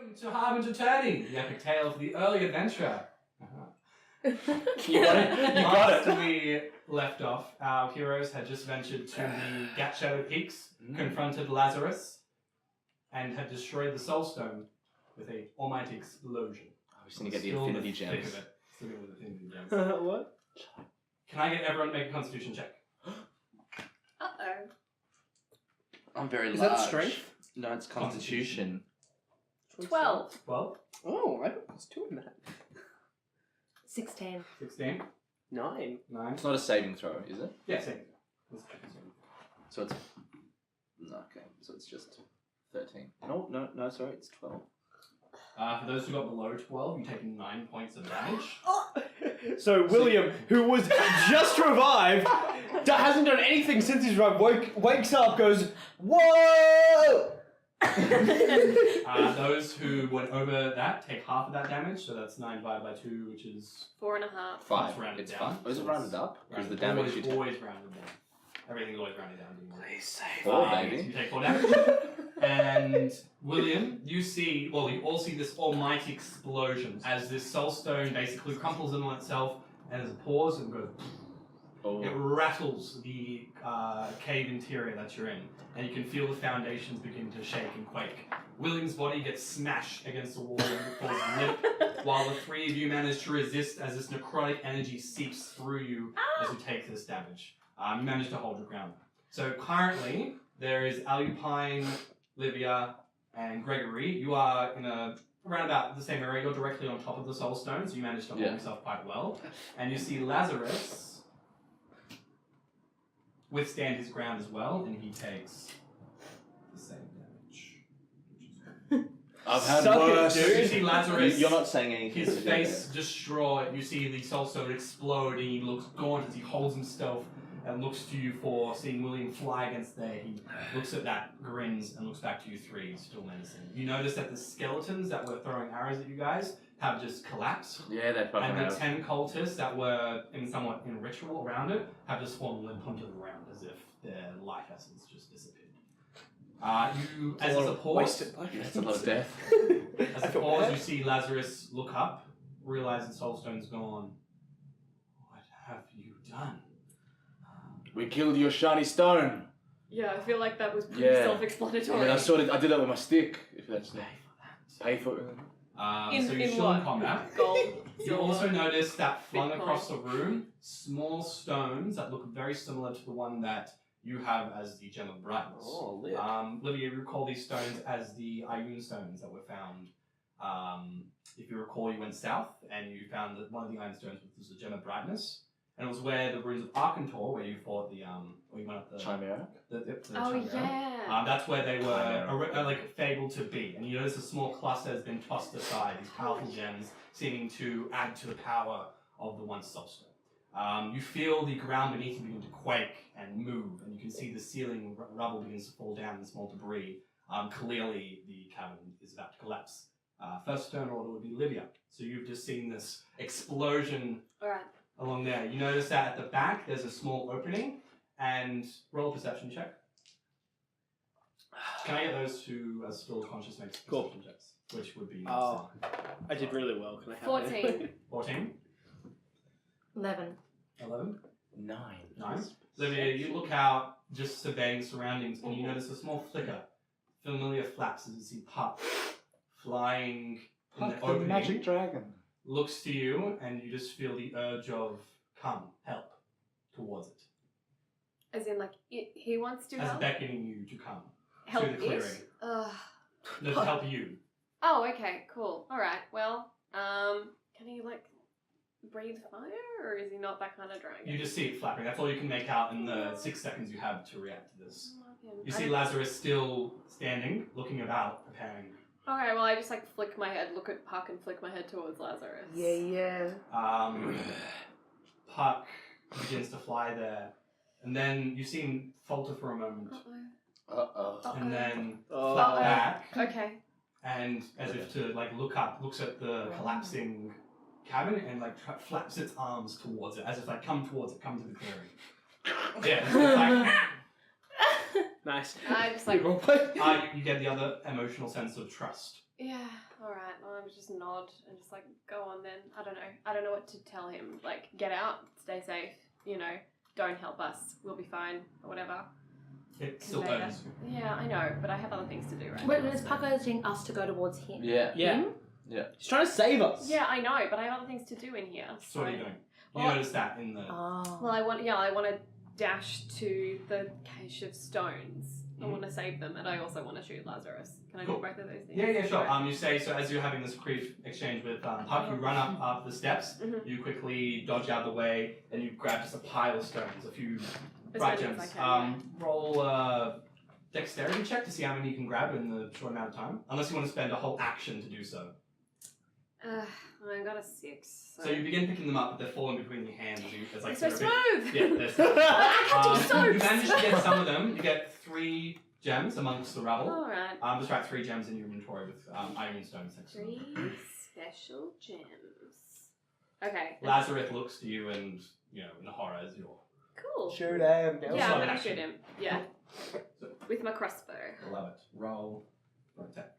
Welcome to Harbinger Tourney, the epic tale of the early adventurer. You got it. After we left off, our heroes had just ventured to the Gat Shadow Peaks, confronted Lazarus, and had destroyed the Soul Stone with a almighty explosion. I was going to get the Infinity Gems. Still with the Infinity Gems. What? Can I get everyone to make a Constitution check? Uh-oh. I'm very Is large. that strength? No, it's Constitution. 12. 12, Oh, I got +2 in that. 16. 16, 9. 9. It's not a saving throw, is it? Yeah, same. So it's... No, okay. So it's just 13. No, sorry, it's 12. For those who got below 12, you take 9 points of damage. So William, who was just revived, hasn't done anything since he's revived, wakes up, goes, "Whoa!" Those who went over that take half of that damage, so that's 9 divided by 2, which is 4.5. 5. It's rounded It's down. 5. Oh, is it rounded up? Because the rounded. damage you take... always rounded down. Everything's always rounded down. Please save 4, us. baby. You take 4 damage. And William, you all see this almighty explosion as this soul stone basically crumples in on itself and there's a pause and goes. Oh. It rattles the cave interior that you're in, and you can feel the foundations begin to shake and quake. William's body gets smashed against the wall and falls limp, while the three of you manage to resist as this necrotic energy seeps through you as you take this damage. You manage to hold your ground. So currently, there is Alupine, Livia, and Gregory. You are in around about the same area. You're directly on top of the soul stone, so you manage to hold yourself quite well. And you see Lazarus withstand his ground as well, and he takes the same damage. I've had Suck it, worse. dude. You see Lazarus, You're not saying anything. his face distraught. You see the soul stone explode, and he looks gaunt as he holds himself and looks to you for seeing William fly against there. He looks at that, grins, and looks back to you three, still menacing. You notice that the skeletons that were throwing arrows at you guys have just collapsed. Yeah, they fucking And the have. 10 cultists that were somewhat in ritual around it have just fallen limp onto the ground as if their life essence just disappeared. As there's a pause, That's a lot of death. as a pause, you see Lazarus look up, realize the soul stone's gone. What have you done? We killed your shiny stone. Yeah, I feel like that was pretty Yeah. self-explanatory. I did that with my stick. If that's pay for it. So you're in still what? in combat. Gold, You silver. also notice that flung Bitcoin. across the room, small stones that look very similar to the one that you have as the Gem of Brightness. Oh, lit. Livia, you recall these stones as the Ioun stones that were found. If you recall, you went south and you found that one of the Iron stones was the Gem of Brightness. And it was where the ruins of Arkantor, where you fought where you went up the Chimera. the Oh, Chimera. yeah. That's where they were fabled to be. And you notice a small cluster has been tossed aside, these powerful gems seeming to add to the power of the once soul stone. You feel the ground beneath you begin to quake and move, and you can see the ceiling rubble begins to fall down in small debris. Clearly, the cavern is about to collapse. First turn order would be Livia. So you've just seen this explosion Alright. along there. You notice that at the back there's a small opening, and roll a perception check. Can I get those who are still conscious make perception checks? Which would be Oh, I did really well. Can I have 14. 14, 11. 11, 9. 9. Olivia, you look out, just surveying surroundings, and you notice a small flicker. Familiar flaps as you see Puck flying in the opening. magic dragon. Looks to you, and you just feel the urge of come, help, towards it. As in, like, he wants to As help? beckoning you to come Help to the clearing. Ugh. No, to help you. Oh, okay, cool. Alright, well, can he, like, breathe fire? Or is he not that kind of dragon? You just see it flapping. That's all you can make out in the 6 seconds you have to react to this. I love him. You see Lazarus still standing, looking about, preparing. Okay, well, I just, like, flick my head, look at Puck and flick my head towards Lazarus. Yeah. Puck begins to fly there, and then you see him falter for a moment, Uh-oh. and then Oh. flap back, Okay. and as if to like look up, looks at the collapsing cabin, and like flaps its arms towards it, as if like come towards it, come to the clearing. Yeah, it's like, Nice. I just like, you get the other emotional sense of trust. Yeah, alright. Well, I would just nod and just like, go on then. I don't know what to tell him. Like, get out, stay safe, you know, don't help us, we'll be fine, or whatever. It still Convey that. burns. Yeah, I know, but I have other things to do right Wait, now. is Puck urging us to go towards him? Yeah. Yeah. Yeah. He's trying to save us. Yeah, I know, but I have other things to do in here. So what are you doing? You Well- notice that in the... Oh. Well, I want to dash to the cache of stones. I want to save them, and I also want to shoot Lazarus. Can I Cool. do both of those things? Yeah, sure. You say, so as you're having this brief exchange with Puck, you run up the steps, Mhm. you quickly dodge out of the way, and you grab just a pile of stones, a few As bright many as gems. I can, Roll a dexterity check to see how many you can grab in the short amount of time, unless you want to spend a whole action to do so. I got a 6. So you begin picking them up, but they're falling between your hands. It's like It's so they're a bit- smooth! Yeah, they're smooth. I can't do You soaps! manage to get some of them. You get 3 gems amongst the rubble. Alright. Just write 3 gems in your inventory with iron stones next to them. 3 special gems. Okay. Lazarus looks to you and, you know, in horror as you're Cool. Shoot him. Yeah, I'm Also gonna action. shoot him. Yeah. So- With my crossbow. love it. Roll for attack.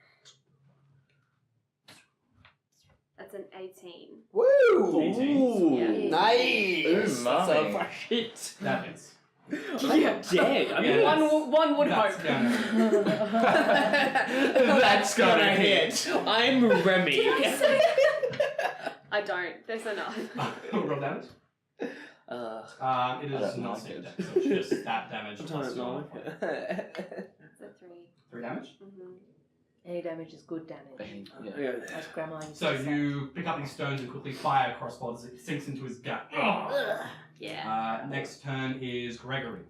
That's an 18. Woo! 18. Ooh, Yeah. nice. Ooh, That's mommy. a fresh hit. That hits. I'm dead. I mean, Yeah, One would That's hope. gonna- that's gonna hit. I'm Remy. I don't. There's enough. Roll damage. Uh, It I is don't not like sneak it. attack, so it's just that damage I plus don't your know. modifier. It's a 3. 3 damage. Mm-hmm. Any damage is good damage. Yeah. As Grandma used So to say. you pick up these stones and quickly fire a crossbow as it sinks into his gut. Ugh. Yeah. Next turn is Gregory.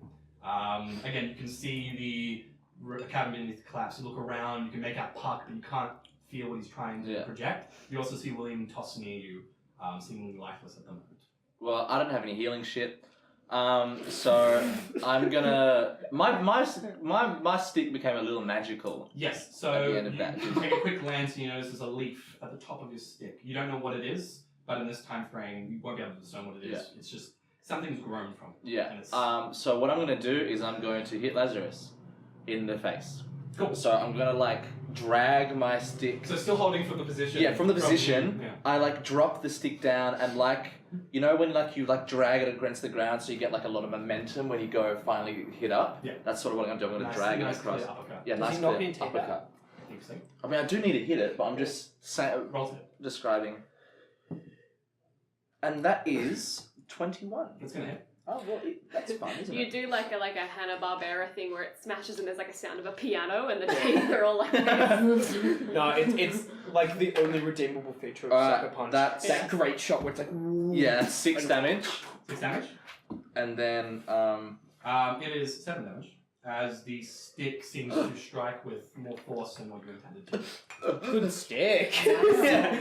Again, you can see the cabin beneath the collapse. You look around, you can make out Puck, but you can't feel what he's trying to Yeah. project. You also see William toss near you, seemingly lifeless at the moment. Well, I don't have any healing shit. So I'm gonna my stick became a little magical. Yes, so At the end of you that. take a quick glance and you notice there's a leaf at the top of your stick. You don't know what it is, but in this time frame, you won't be able to discern what it is. Yeah. It's just something's grown from it. Yeah. And it's, So what I'm gonna do is I'm going to hit Lazarus in the face. Cool. So I'm gonna like drag my stick. So still holding from the position. Yeah, from the position. Yeah. I like drop the stick down and like, you know when like you like drag it against the ground so you get like a lot of momentum when you go finally hit up? Yeah. That's sort of what I'm gonna do. I'm gonna Nice- drag nice it across. clear uppercut. Yeah, Does nice he knock clear you into hit uppercut. Interesting. I mean I do need to hit it, but I'm just Roll to hit. describing. And that is 21. It's gonna hit. Oh well, that's fine, isn't You it? do like a Hanna-Barbera thing where it smashes and there's like a sound of a piano and the teeth are all like this. no, it's like the only redeemable feature of Alright, Sucker Punch. that's- that great shot where it's like. Yeah, that's 6 damage. 6 damage. And then It is 7 damage, as the stick seems to strike with more force than what you intended to. Good stick.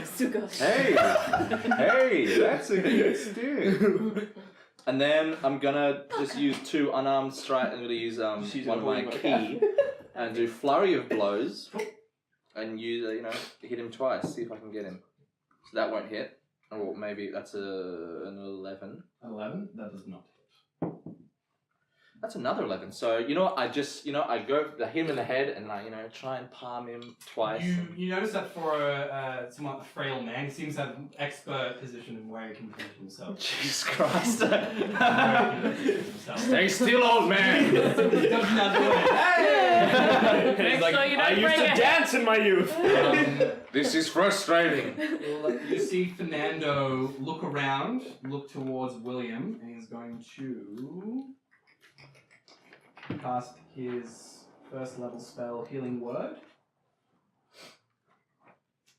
So good. hey, that's a good stick. And then I'm gonna just use 2 unarmed strike. I'm gonna use She's one of my annoying. key and do flurry of blows and use hit him twice. See if I can get him. So that won't hit. Or maybe that's an 11. 11? That does not hit. That's another 11. So you know what? I hit him in the head and I try and palm him twice. You notice that for a somewhat frail man, he seems to have an expert position in where he can position himself. Jesus Christ! Where he can position himself. Stay still, old man. He does not do it. Hey! He's Make like, sure you don't I used bring to it." dance in my youth. This is frustrating. You see Fernando look around, look towards William, and he's going to cast his first level spell, Healing Word.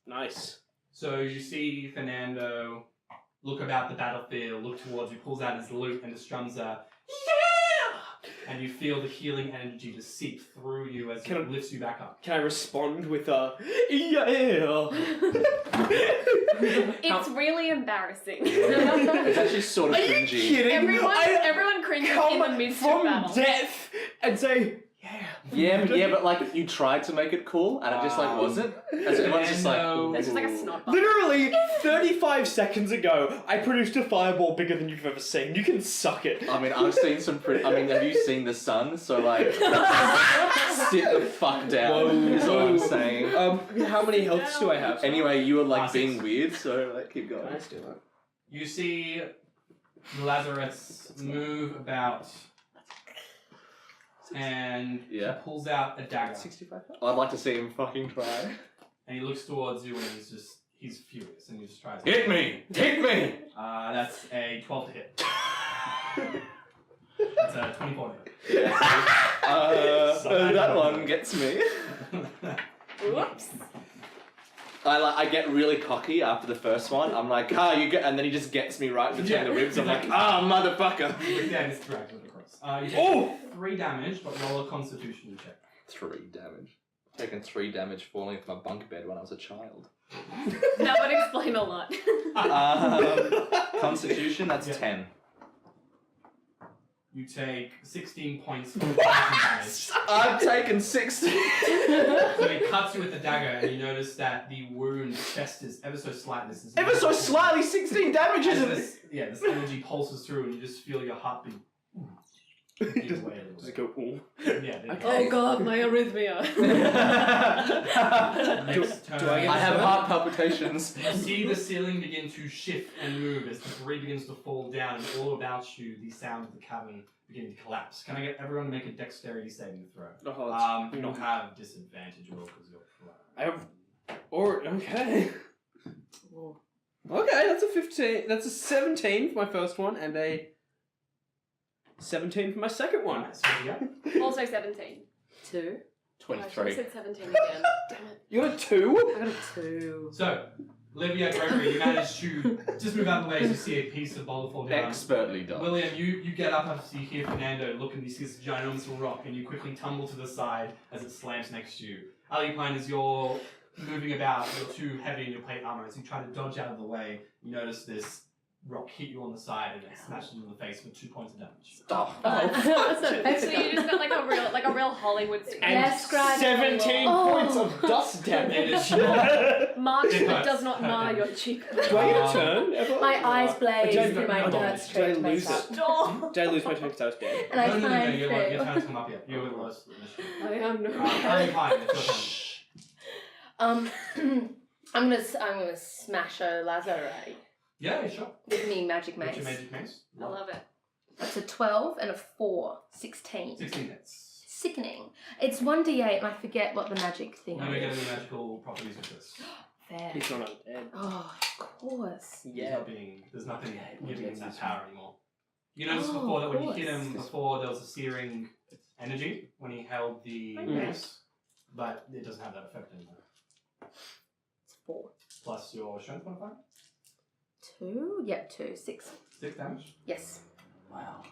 Nice. So you see Fernando look about the battlefield, look towards you, pulls out his lute and just strums a yeah! And you feel the healing energy just seep through you as Can it I- lifts you back up. Can I respond with a yeah? It's really embarrassing. It's actually sort of Are you cringy. kidding? Everyone I cringes in the come midst of from battle. death and say Yeah, but like you tried to make it cool, and it just like wasn't. As it was just like. It's just like a snot bubble. Literally 35 seconds ago, I produced a fireball bigger than you've ever seen. You can suck it. I mean, I've seen some pretty. I mean, have you seen the sun? So like, sit the fuck down. Whoa. Is all I'm saying. How many healths do I have? Anyway, you were like being weird, so like keep going. Let's do that. You see Lazarus move about, and Yeah. he pulls out a dagger, 65 health? I'd like to see him fucking try. and he looks towards you, and he's furious, and he just tries. Hit me! Hit me! That's a 12 to hit. That's a 24 to hit. Yeah. That one gets me. Whoops. I get really cocky after the first one. I'm like, you get, and then he just gets me right between the ribs. I'm like, motherfucker. Yeah, it's dragged it across. You take 3 damage, but roll a Constitution check. 3 damage. Taken 3 damage falling off my bunk bed when I was a child. That would explain a lot. Constitution, that's Yeah. 10. You take 16 points of damage. I've taken 60. So he cuts you with the dagger, and you notice that the wound festers ever so slightly. This is Ever so slightly 16 damage, as isn't it? this, yeah, this energy pulses through, and you just feel your heartbeat. Give away a little Does it bit. go, ooh? Yeah. Oh god, my arrhythmia. Next turn. do I get I have heart palpitations. You see the ceiling begin to shift and move as the debris begins to fall down, and all about you, the sound of the cavern begin to collapse. Can I get everyone to make a dexterity saving throw? Oh, You'll have disadvantage roll because you're prone. I have... okay. Okay, that's a 15. That's a 17 for my first one, and a 17 for my second one. Alright, so yeah. Also 17. 2. I should have 23. said 17 again. Damn it. You got a 2? I got a 2. So, Livia, Gregory, you manage to just move out of the way as you see a piece of boulder fall down. Expertly done. William, you get up after you hear Fernando look and you see this ginormous rock, and you quickly tumble to the side as it slams next to you. Alupine, as you're moving about, you're too heavy in your plate armor. As you try to dodge out of the way, you notice this rock hit you on the side and it smashes you in the face for 2 points of damage. Stop. So you just got like a real Hollywood scream. And Yes, Scribe. 17 Oh. points of dust damage. Marks It that hurts. does not mar your cheek. Do I get a turn ever? My eyes blaze Did I- through my did I dirt straight to lose myself. it? Stop. Did I lose my turn because I was dead? And I no, climb your through. turn's come up yet. You're the lowest initiative. I am no. Alupine, it's your turn. I'm gonna smash a Lazarite Yeah, sure. with me magic What's mace. your magic mace? I love it. That's a 12 and a 4. 16. 16 hits. Sickening. It's 1d8 and I forget what the magic thing Let me get is. any magical properties with this. Fair. He's not undead. Oh, of course. Yeah. There's nothing Yeah, giving him that it's- power anymore. You noticed Oh, before that when you of hit him course. before, there was a searing energy when he held the Okay. mace, but it doesn't have that effect anymore. It's 4. Plus your strength modifier, 2? Yep, 2. 6. 6 damage. Yes. Wow.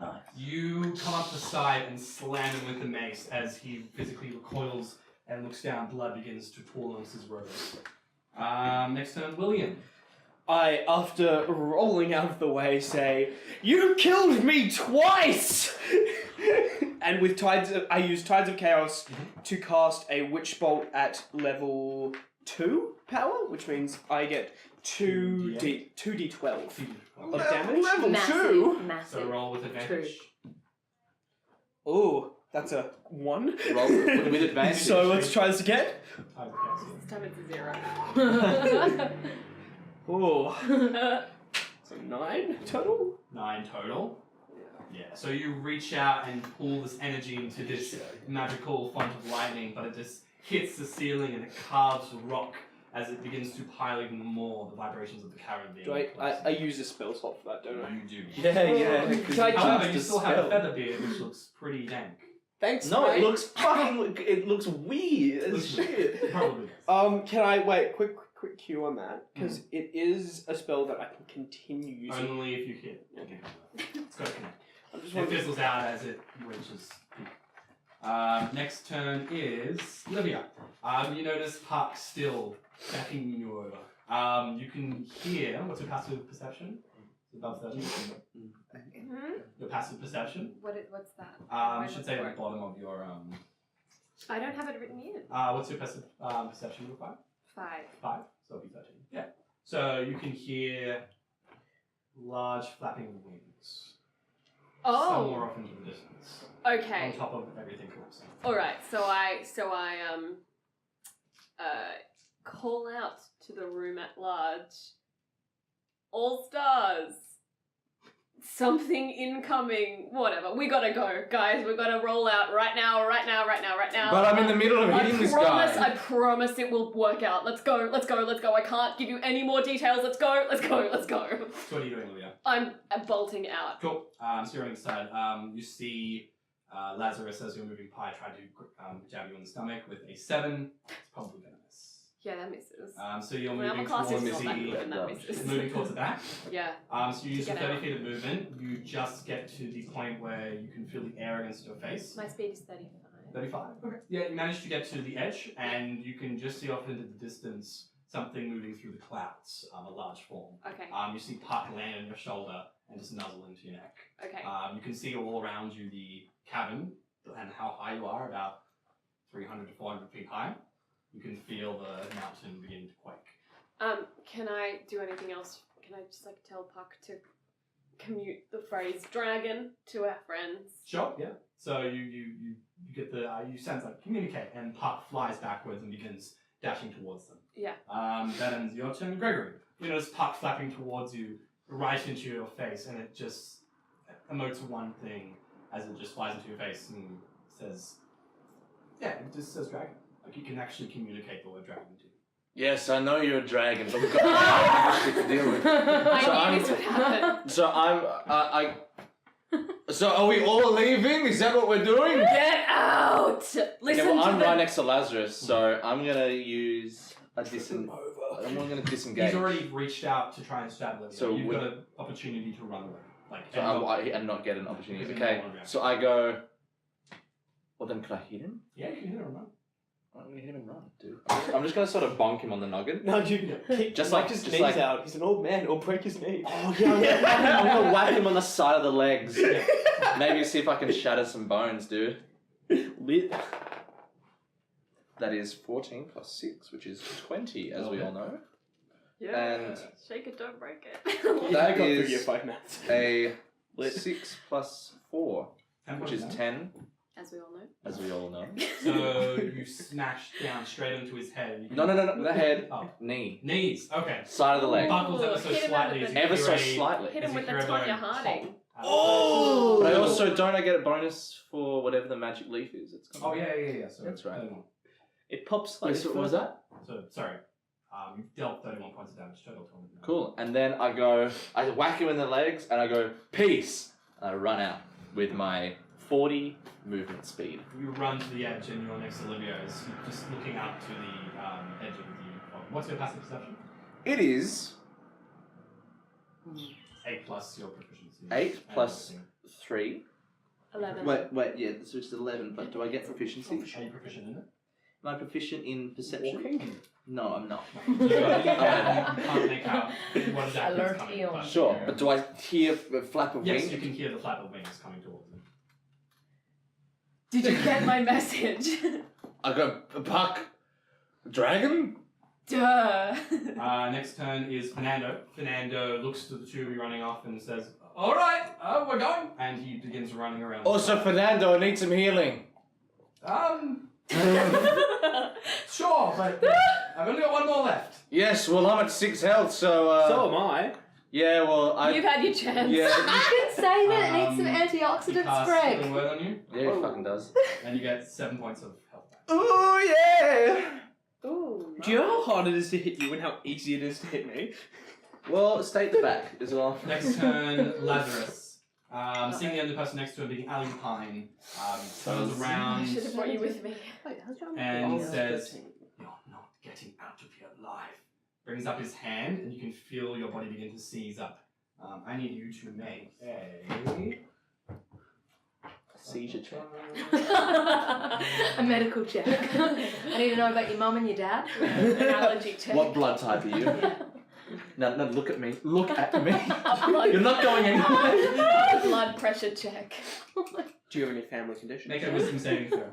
Nice. You come up the side and slam him with the mace as he physically recoils and looks down. Blood begins to pool onto his robes. Next turn, William. I, after rolling out of the way, say, "You killed me twice!" And with I use Tides of Chaos to cast a Witch Bolt at level 2 power, which means I get 2d12 of damage. Level Massive. So Massive. roll with advantage. Ooh, that's a 1. Roll with advantage. So let's try this again. Tides of Chaos. This time it's a 0. Ooh, so 9 total. 9 total. Yeah. So you reach out and pull this energy into this magical font of lightning, but it just hits the ceiling and it carves the rock as it begins to pile even more the vibrations of the cavern being. Do I closer. use a spell slot for that, don't I? You do. Yeah. Can I However, cast you a still have a spell? feather beard, which looks pretty dank. Thanks. No, mate. it looks fucking. It looks weird as shit. Probably. Does. Can I wait? Quick cue on that because it is a spell that I can continue using. Only if you hit. Okay. It's got to connect. I'm just It wondering. fizzles out as it reaches peak. Next turn is Livia. You notice Puck still backing you over. You can hear. What's your passive perception? It's above 30. Hmm? Your passive perception. What's that? You should say at the bottom of your I don't have it written in. what's your passive perception required? 5. 5. So it'll be 13. Yeah. So you can hear large flapping wings. Somewhere off into the distance. Okay. On top of everything collapsing. All right. So I call out to the room at large. All stars. Something incoming. Whatever. We gotta go, guys. We gotta roll out right now. But I'm in the middle of hitting this guy. I promise it will work out. Let's go. I can't give you any more details. Let's go. So what are you doing, Olivia? I'm bolting out. Cool. So you're inside. You see Lazarus, as you're moving by, try to jab you in the stomach with a 7. It's probably venomous. Yeah, that misses. So you're Well, moving my class towards is not that good and that the misses. moving towards the back. Yeah. So you use To your get 30 out. feet of movement. You just get to the point where you can feel the air against your face. My speed is 35. 35. Okay. Yeah, you manage to get to the edge, and you can just see off into the distance something moving through the clouds. A large form. Okay. You see Puck land on your shoulder and just nuzzle into your neck. Okay. You can see all around you the cabin and how high you are, about 300 to 400 feet high. You can feel the mountain begin to quake. Can I do anything else? Can I just tell Puck to commute the phrase dragon to our friends? Sure, yeah. So you get the, you sense communicate, and Puck flies backwards and begins dashing towards them. Yeah. That ends your turn, Gregory. You notice Puck flapping towards you, right into your face, and it just emotes one thing as it just flies into your face and says, yeah, it just says dragon. You can actually communicate the word dragon to you. Yes, I know you're a dragon, but we've got shit to deal with. I knew this would happen. So are we all leaving? Is that what we're doing? Get out! Listen Okay, well, to I'm the... right next to Lazarus, so I'm gonna use a I'm gonna disengage. He's already reached out to try and stab Olivia. So you've got an opportunity to run away. And not get an opportunity. Because Okay, you don't want to so I go. Well, then could I hit him? Yeah, you can hit her run. I'm gonna hit him and run, dude. I'm just gonna sort of bonk him on the noggin. No, dude, kick Just knock like- his just knees like- out. He's an old man. He'll break his knee. Oh yeah, I'm gonna whack him on the side of the legs. Maybe see if I can shatter some bones, dude. Lit. That is 14 plus 6, which is 20, as we all know. Yeah. And- Shake it, don't break it. That I got through is year 5 maths. a Lit. 6 plus 4, which is 10, As we all know. as we all know. So you smash down straight into his head. And you No, the head, Oh, knee, knees. Okay. side of the leg. Buckles ever so Hit him slightly. with as the- you Ever hear so a- slightly. Hit him as with you the hear a Tonya pop Harding. out of Oh! But I the- also don't I get a bonus for whatever the magic leaf is? It's Oh yeah. So That's right. 31. It pops Wait, like so what was that? So sorry. You've dealt 31 points of damage total. Cool. And then I whack him in the legs, and I go, peace! And I run out with my 40 movement speed. You run to the edge, and you're next to Olivia. Is just looking up to the edge of the. What's your passive perception? It is 8 plus your proficiency. 8 plus And 3. 11. Wait, yeah, so it's 11, but do I get proficiency? Are you proficient in it? Am I proficient in perception? Walking? No, I'm not. You can't make out what exactly is Alert coming. eon. but- Sure, but do I hear a flap of Yes, wings? you can hear the flap of wings coming towards him. Did you get my message? I go, Puck, dragon? Duh. Next turn is Fernando. Fernando looks to the two of you running off and says, "All right, we're going." And he begins running around. Also, Fernando, I need some healing. Sure, but I've only got one more left. Yes, well, I'm at 6 health, so, So am I. yeah, well, You've had your chance. Yeah, I can save it. It needs some He antioxidants, casts Greg. Healing Word on you, yeah, it fucking does. and you get 7 points of health back. Ooh, yeah! Ooh. Do you know how hard it is to hit you and how easy it is to hit me? Well, stay at the back as well. Next turn, Lazarus. Seeing the other person next to him being Ali Pine, turns I around should have brought you with me. and Oh, says, 13. "You're not getting out of here alive." Brings up his hand, and you can feel your body begin to seize up. I need you to make a Seizure check. A medical check. I need to know about your mum and your dad. An allergy check. What blood type are you? No, look at me. Look at me. Blood- You're not going anywhere. Blood pressure check. Do you have any family conditions? Make a wisdom saving throw.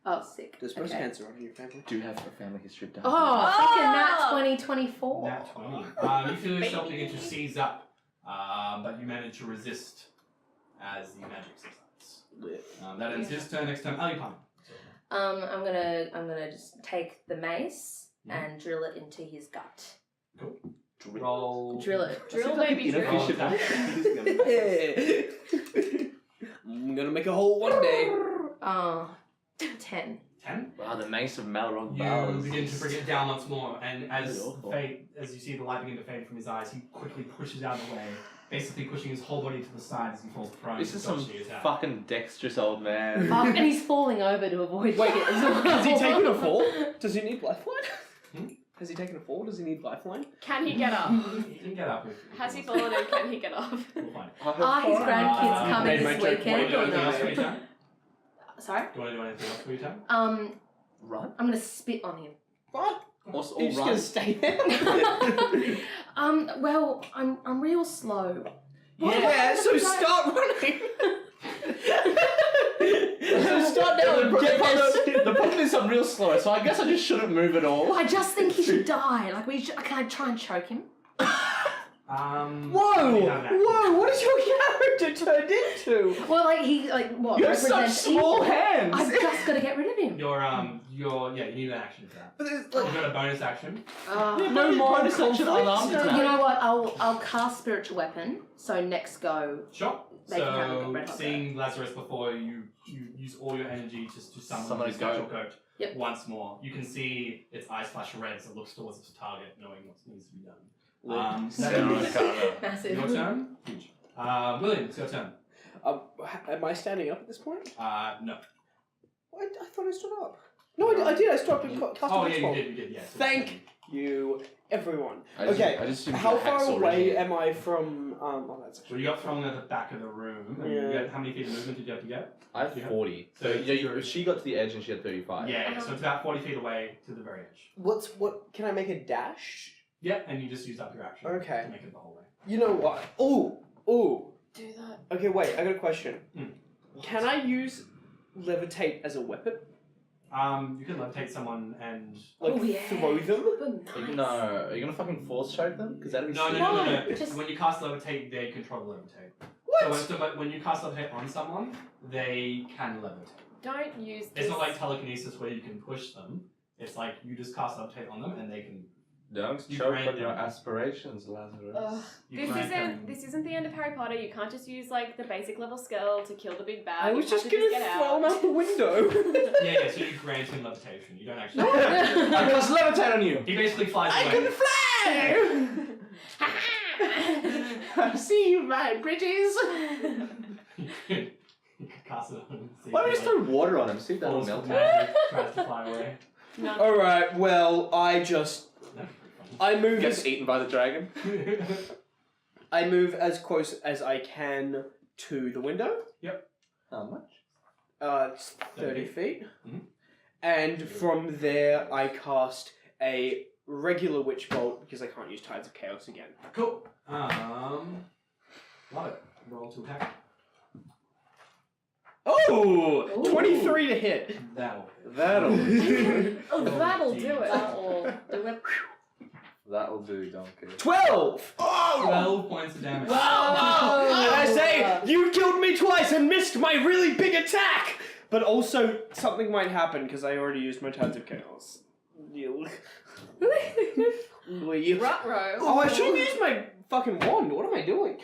Oh, sick. There's breast Okay. cancer on your family. Do you have a family history of Oh, diabetes? fucking nat Ah! 2024. Nat 20. You feel yourself begin to seize up, but you manage to resist as the magic subsides. That ends his turn. Next turn, Alipan. I'm gonna just take the mace and drill it into his gut. Roll. Drill it. Drill, baby, drill. Roll attack. I'm gonna make a hole one day. Oh, 10. 10. Wow, the mace of Malron You Bowers. begin to bring it down once more, and as Really? as you see the light begin to fade from his eyes, he quickly pushes out of the way, basically pushing his whole body to the side as he falls prone. This is to some dodge the attack. fucking dexterous old man. Fuck, and he's falling over to avoid Wait, shit as well. has he taken a fall? Does he need lifeline? Hmm? Has he taken a fall? Does he need lifeline? Can he get up? You can get up if Has he fallen and can he get up? We'll find it. Are his grandkids coming made my this joke weekend way or Anything else for no? your turn? Sorry? Do you want to do anything else for your turn? Run? I'm gonna spit on him. What? Or You're just run? gonna stay there? Well, I'm real slow. Yeah, so start running. So start now and get this. The problem is I'm real slow, so I guess I just shouldn't move at all. I just think he should die. Like, can I try and choke him? Whoa! you have an action. Whoa! What is your character turned into? Well, what? You have such represents small evil. hands. I've just got to get rid of him. Yeah, you need an action for that. But it's You've got a bonus action. no more bonus action unarmed conflict. You know what? I'll cast spiritual weapon. So next go. Sure. They can have a look So, at Red Hot seeing Lazarus before you use all your energy just to summon Summon a this natural goat. goat Yep. once more. You can see its eyes flash red as it looks towards its target, knowing what needs to be done. Massive. Your turn? Huge. William, it's your turn. Am I standing up at this point? No. I thought I stood up. No, I did. I stopped and cast Oh, a yeah, witch bolt. you did, yeah. So Thank you, everyone. I just Okay, assumed how you had far hacksaw away in am I from? Oh, that's Well, you got thrown at the back of the room. And you Yeah. get, how many feet of movement did you have to get? I have 40. So So you're- she got to the edge and she had 35. Yeah, so it's about 40 feet away to the very edge. what? Can I make a dash? Yeah, and you just used up your action Okay. to make it the whole way. You know what? Oh. Do that. Okay, wait. I got a question. Hmm. Can I use levitate as a weapon? You can levitate someone and... Like Oh, yeah. throw them? Nice. No, are you gonna fucking force choke them? Because that'd be No, sick. no. Just- When you cast levitate, they control the levitate. What? So when you cast levitate on someone, they can levitate. Don't use this. It's not like telekinesis where you can push them. It's like you just cast levitate on them and they can... Don't You choke grant on your them. aspirations, Lazarus. Ugh. You This grant them- isn't this isn't the end of Harry Potter. You can't just use like the basic level skill to kill the big bad. I You was have just to gonna get throw him out the window. Yeah, so you grant him levitation. You don't actually... I cast levitate on you! He basically flies I away. can fly! See you, my bridges. You can cast it on him. See Why don't we if just he, throw water on him? See if that'll falls melt with him. magic, tries to fly away. No. Alright, well, I move Gets eaten by the dragon. I move as close as I can to the window. How much? It's 30 feet. Mhm. And from there, I cast a regular witch bolt because I can't use Tides of Chaos again. Cool. Love it. Roll to attack. Oh! Ooh. 23 to hit. That'll. That'll. Oh, that'll do it. That'll do it. That'll do, donkey. 12! 12 points of damage. And I say, you killed me twice and missed my really big attack! But also, something might happen because I already used my Tides of Chaos. Ruh-roh. Oh, I should have used my fucking wand. What am I doing?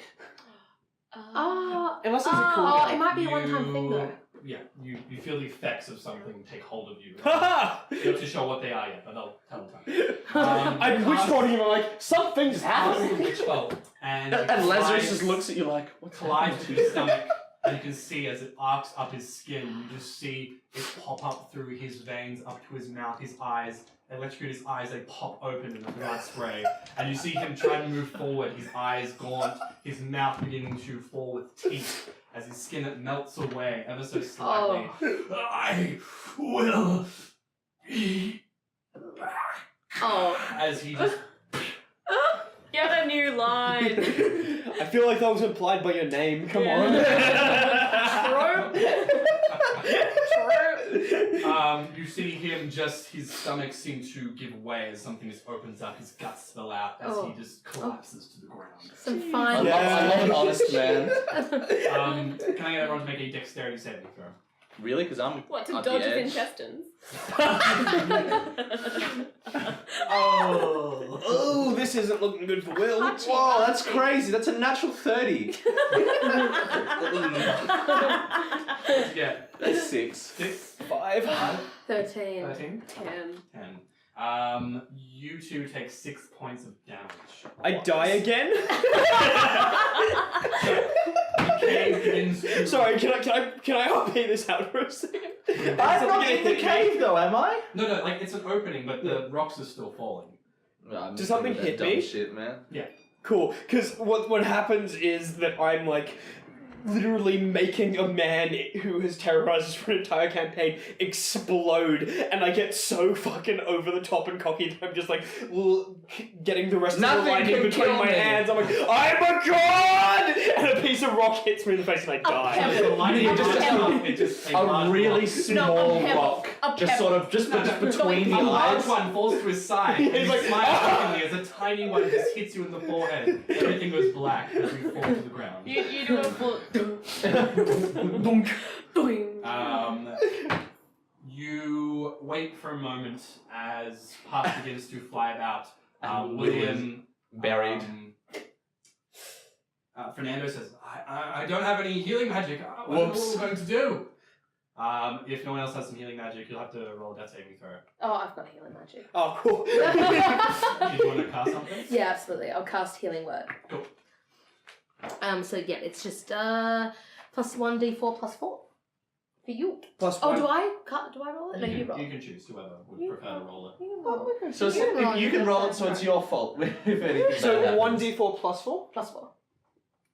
Unless it's a cool Oh, it might be a one-time thing though. Yeah, you feel the effects of something take hold of you. Haha! You're not too sure what they are yet, but they'll tell time. I'm witch bolting him, I'm like, something's Cast the happening! witch bolt, and And Lazarus just looks at you like, what's collides with his stomach, and you can see as it arcs up his skin, you just see it pop up through his veins, up to his mouth, his eyes, electrocute his eyes, they pop open in the blood spray, and you see him try to move forward, his eyes gaunt, his mouth beginning to fall with teeth, as his skin melts away ever so slightly. I will be back. Oh. As he just Yeah. fine. I feel like that was implied by your name. Come on. You see him just, his stomach seems to give way as something just opens up, his guts spill out as he just collapses to the ground. Some I fine. love an honest man. Can I get everyone to make a dexterity saving throw? Really? Because I'm What, to at dodge the his edge. intestines? Oh. Oh, this isn't looking good for Will. Hachi, Whoa, that's hachi. crazy. That's a natural 30. What'd you get? That's 6. 6? 5. 13. 13? 10. 10. You two take 6 points of damage. I die again? Cave begins to... Sorry, can I RP this out for a second? I'm not in the cave though, am I? No, like it's an opening, but the rocks are still falling. Does something hit me? Shit, man. Cool, because what happens is that I'm like literally making a man who has terrorized us for an entire campaign explode, and I get so fucking over the top and cocky that I'm just like getting the rest of the lightning between my hands. I'm like, I'm a god! And a piece of rock hits me in the face and I die. The lightning A really small pebble. rock, A just pebble. sort of just between the A large eyes. one falls to his side. He's and he like, smiles shockingly as a tiny one just hits you in the forehead. Everything goes black as you fall to the ground. You do a full... Dunk. Doing. You wait for a moment as Puff begins to fly about. William buried. Fernando says, I don't have any healing magic. What are we going to do? If no one else has some healing magic, you'll have to roll a death saving throw. Oh, I've got healing magic. Oh, cool. Do you want to cast something? Yeah, absolutely. I'll cast healing word. Cool. So yeah, it's just plus 1d4 plus 4 for you. Plus Oh, one. do I roll it? No, you roll. You can choose whoever would You prefer to roll it. You roll. So it's, you can roll it, so it's your fault if anything. So bad happens. 1d4 plus 4? Plus 4.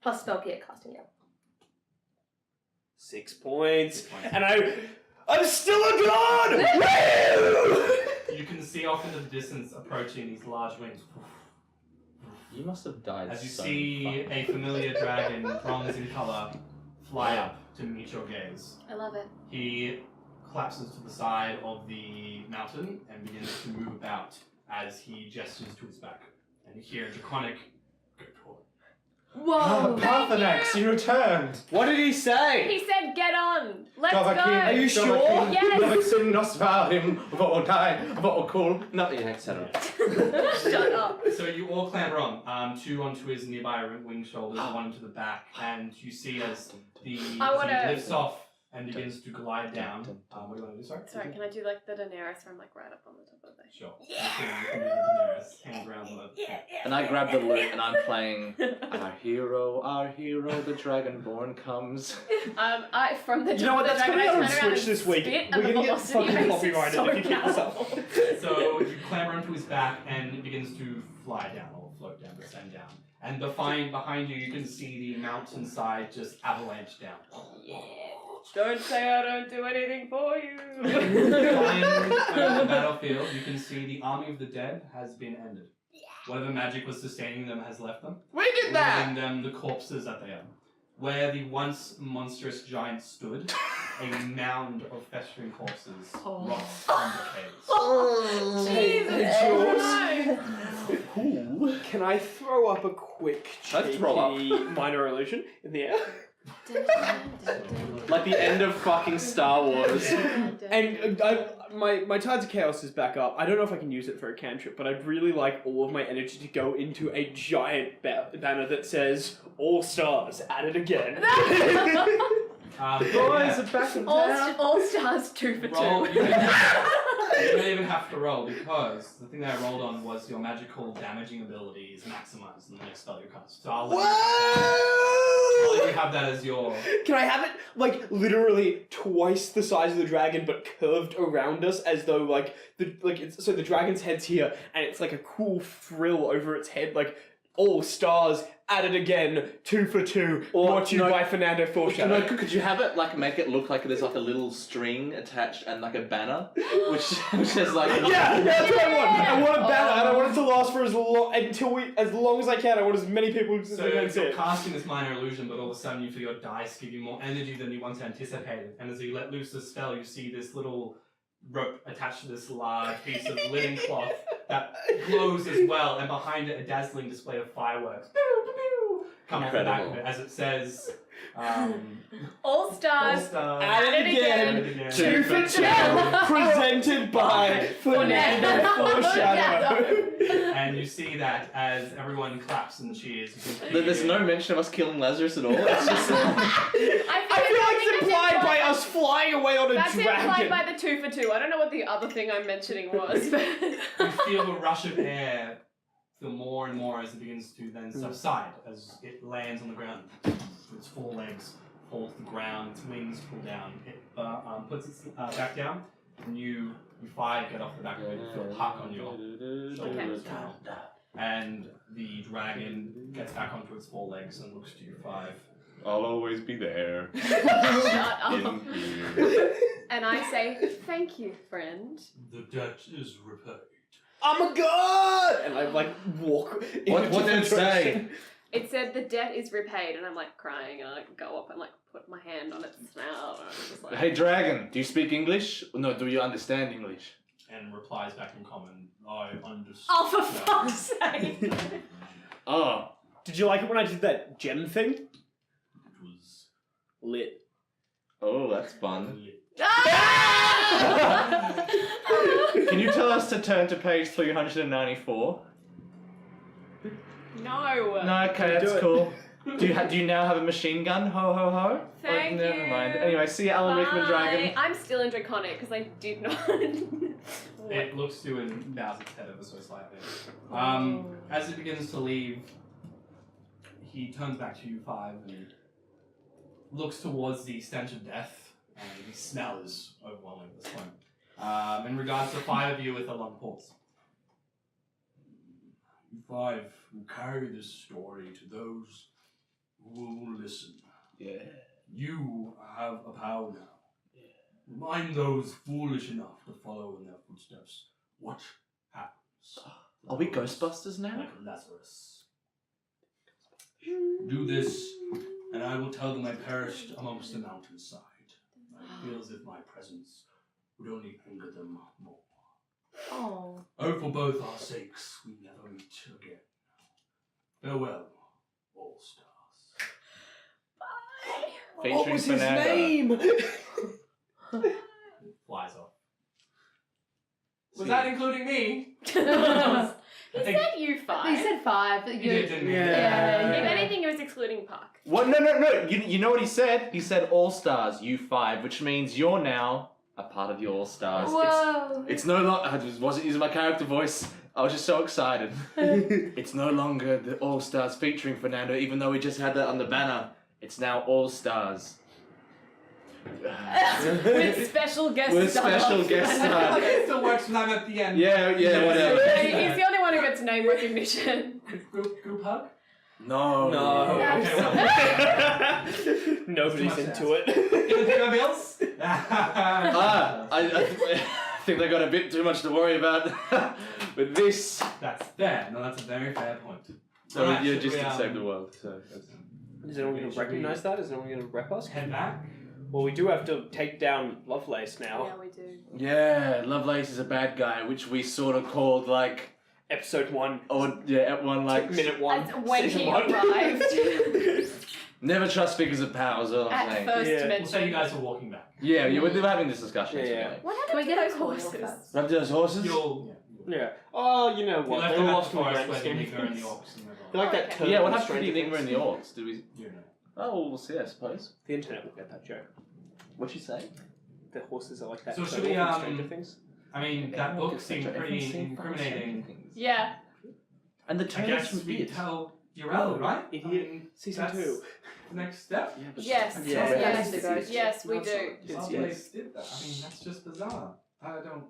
Plus spell gear casting, yeah. 6 points. 6 points. And I'm still a god! Woo! You can see off into the distance approaching these large wings. You must have died. As you so see fucking- a familiar dragon, bronze in colour, fly up to meet your gaze. I love it. He collapses to the side of the mountain and begins to move about as he gestures to his back. And you hear a draconic go toward. Whoa! Parthenax, you returned! What did he say? He said, get on! Let's Are Are go! you sure? Yes! No, yeah, etc. Shut up. So you all clamber on, two onto his nearby wing shoulders, one into the back, and you see as he lifts off and begins to glide down. What do you want to do, sorry? Sorry, can I do like the Daenerys where I'm like right up on the top of the... Sure. You can do the Daenerys, hands around the... And I grab the lute and I'm playing our hero, the dragonborn comes. From the You know what, top of that's the coming dragon, out on I turn around Switch and this week. spit, We're and the gonna get velocity fucking makes it copyrighted so if you keep this up. powerful. So you clamber onto his back and it begins to fly down or float down, descend down. And behind you, you can see the mountainside just avalanche down. Yeah. Don't say I don't do anything for you. Flying over the battlefield, you can see the army of the dead has been ended. Whatever magic was sustaining them has left them, We did leaving them the corpses that they are. Where the once monstrous giant stood, a mound of festering corpses rots and decays. Oh, Ooh. Can I throw up a quick Let's throw up. cheeky minor illusion in the air? Like the end of fucking Star Wars. And my Tides of Chaos is back up. I don't know if I can use it for a cantrip, but I'd really like all of my energy to go into a giant banner that says "All Stars at it again." Boys are back in town. All stars 2 for 2. Roll. You don't even have to roll because the thing that I rolled on was your magical damaging ability is maximized in the next spell you cast. So I'll let you have that as your. Can I have it like literally twice the size of the dragon, but curved around us as though like so the dragon's head's here, and it's like a cool frill over its head, like "All Stars at it again, 2 for 2." Or, Brought to you by Fernando Foreshadow. Could you have it like make it look like there's like a little string attached and like a banner, which is like Yeah, that's what I want. I want a banner. I don't want it to last for as long as I can. I want as many people as So I can you're see. casting this minor illusion, but all of a sudden you feel your dice give you more energy than you once anticipated. And as you let loose the spell, you see this little rope attached to this large piece of linen cloth that glows as well, and behind it a dazzling display of fireworks. Come off the back of it as it says, All stars. At it again. 2 for 2. Presented by Fernando Foreshadow. And you see that as everyone claps and cheers. There's no mention of us killing Lazarus at all. It's just. I feel like it's implied by us flying away on a That's dragon. implied by the 2 for 2. I don't know what the other thing I'm mentioning was. But You feel a rush of air, feel more and more as it begins to then subside, as it lands on the ground. Its 4 legs fall to the ground, its wings pull down. It puts its back down, and you 5 get off the back of it, feel a puck on your shoulder as well. And the dragon gets back onto its 4 legs and looks to you 5. I'll always be there. shut up. In here. And I say, thank you, friend. The debt is repaid. I'm a god! And I like walk. In What a did it different say? direction. It said the debt is repaid, and I'm like crying, and I go up and like put my hand on its snout, and I'm just like, Hey, dragon, do you speak English? No, do you understand English? And replies back in common, I understand. oh, for fuck's sake! Oh. Did you like it when I did that gem thing? It was Lit. Oh, that's fun. Ah! Can you tell us to turn to page 394? No. No, okay, Do that's it. cool. Do you now have a machine gun? Ho ho ho. Thank Never you. mind. Anyway, see you, Alan Rickman Dragon. I'm still in Draconic because I did not. It looks to you and bows its head ever so slightly. Oh. As it begins to leave, he turns back to you 5 and looks towards the stench of death, and the smell is overwhelming at this point. In regards to 5 of you with a long pause. You 5 will carry this story to those who will listen. Yeah. You have a power now. Remind those foolish enough to follow in their footsteps what happens. Are we Ghostbusters now? Like Lazarus. Do this, and I will tell them I perished amongst the mountainside. I feel as if my presence would only anger them more. Oh. Oh, for both our sakes, we never meet again. Farewell, all stars. Bye. What was his Fernando. name? Flies off. See. Was that including me? He think- said you 5. He said 5. You did, didn't you? Yeah. If anything, it was excluding Puck. What? No. You know what he said? He said all stars, you 5, which means you're now a part of the all stars. Whoa. It's no longer. I wasn't using my character voice. I was just so excited. It's no longer the all stars featuring Fernando, even though we just had that on the banner. It's now all stars. With special guest With stars. special guest stars. It still works when I'm at the end. Yeah, whatever. He's the only one who gets name recognition. Group hug? No. No. Okay, well. Nobody's Too much into it. You gonna pay my bills? I think they got a bit too much to worry about with this. That's fair. No, that's a very fair point. So Alright, you should just we, did save the world. So Is anyone going to recognize that? Is anyone going to rep us? Head back. Well, we do have to take down Lovelace now. Yeah, we do. yeah, Lovelace is a bad guy, which we sort of called like. Episode 1. Oh yeah, at one like. Minute 1. As when season he 1. arrived. Never trust figures of power. Is all I'm At saying. first Yeah. We'll say you mention. guys are walking back. Yeah, you were having this discussion. Yeah, yeah. yesterday. What Can we happened to get those a call horses? first? Up to those horses. You'll. Yeah. Oh, you know You what? left They them at lost the in the forest grand where the scheme of Nigger and the things. Orcs and They're like that Okay. turtle Yeah, what in happened to the Stranger Enigma and the Things. Orcs? Did we? You know. Oh, we'll see. I suppose. The internet will get that joke. What'd you say? The horses are like that So should turtle we, from Stranger Things. I mean, that book seemed pretty incriminating. Yeah. And the I turtles guess from we it. tell Urel, right? Idiot. I mean, Season that's 2. the next step. Yeah, but Yes, Yeah. yes, Yeah. yes, yes, we do. It's Lovelace did that. I mean, that's just bizarre. I don't.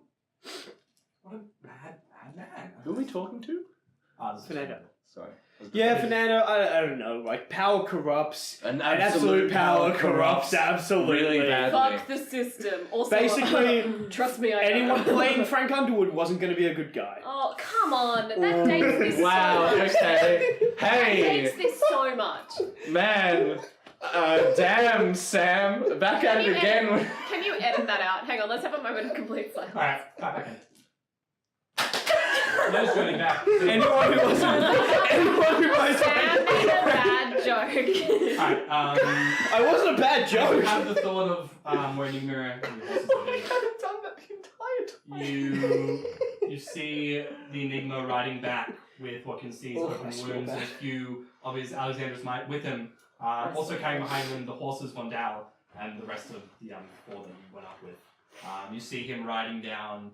What a bad man. Who are we talking to? Ah, this is Fernando. Sorry. Yeah, Fernando, I don't know. Like, power corrupts. An And absolute power corrupts absolutely. really badly. Fuck the system. Also, Basically, trust me, I Anyone know. playing Frank Underwood wasn't going to be a good guy. Oh, come on. That dates this Wow, so much. okay. That Hey, dates this so much. man. Damn, Sam. Back at it again. Can you edit that out? Hang on, let's have a moment of complete silence. Alright, back in. No journey back. Anyone who wasn't... anyone who wasn't... Sam made a bad joke. Alright, I wasn't a bad you joke. have the thought of where Enigma and your horses are being. done that the entire time. You see the Enigma riding back with what can see his Oh, I open smell wounds and a bad. few of his Alexander's might with him. Also carrying behind him the horses Vondal and the rest of the four that you went up with. You see him riding down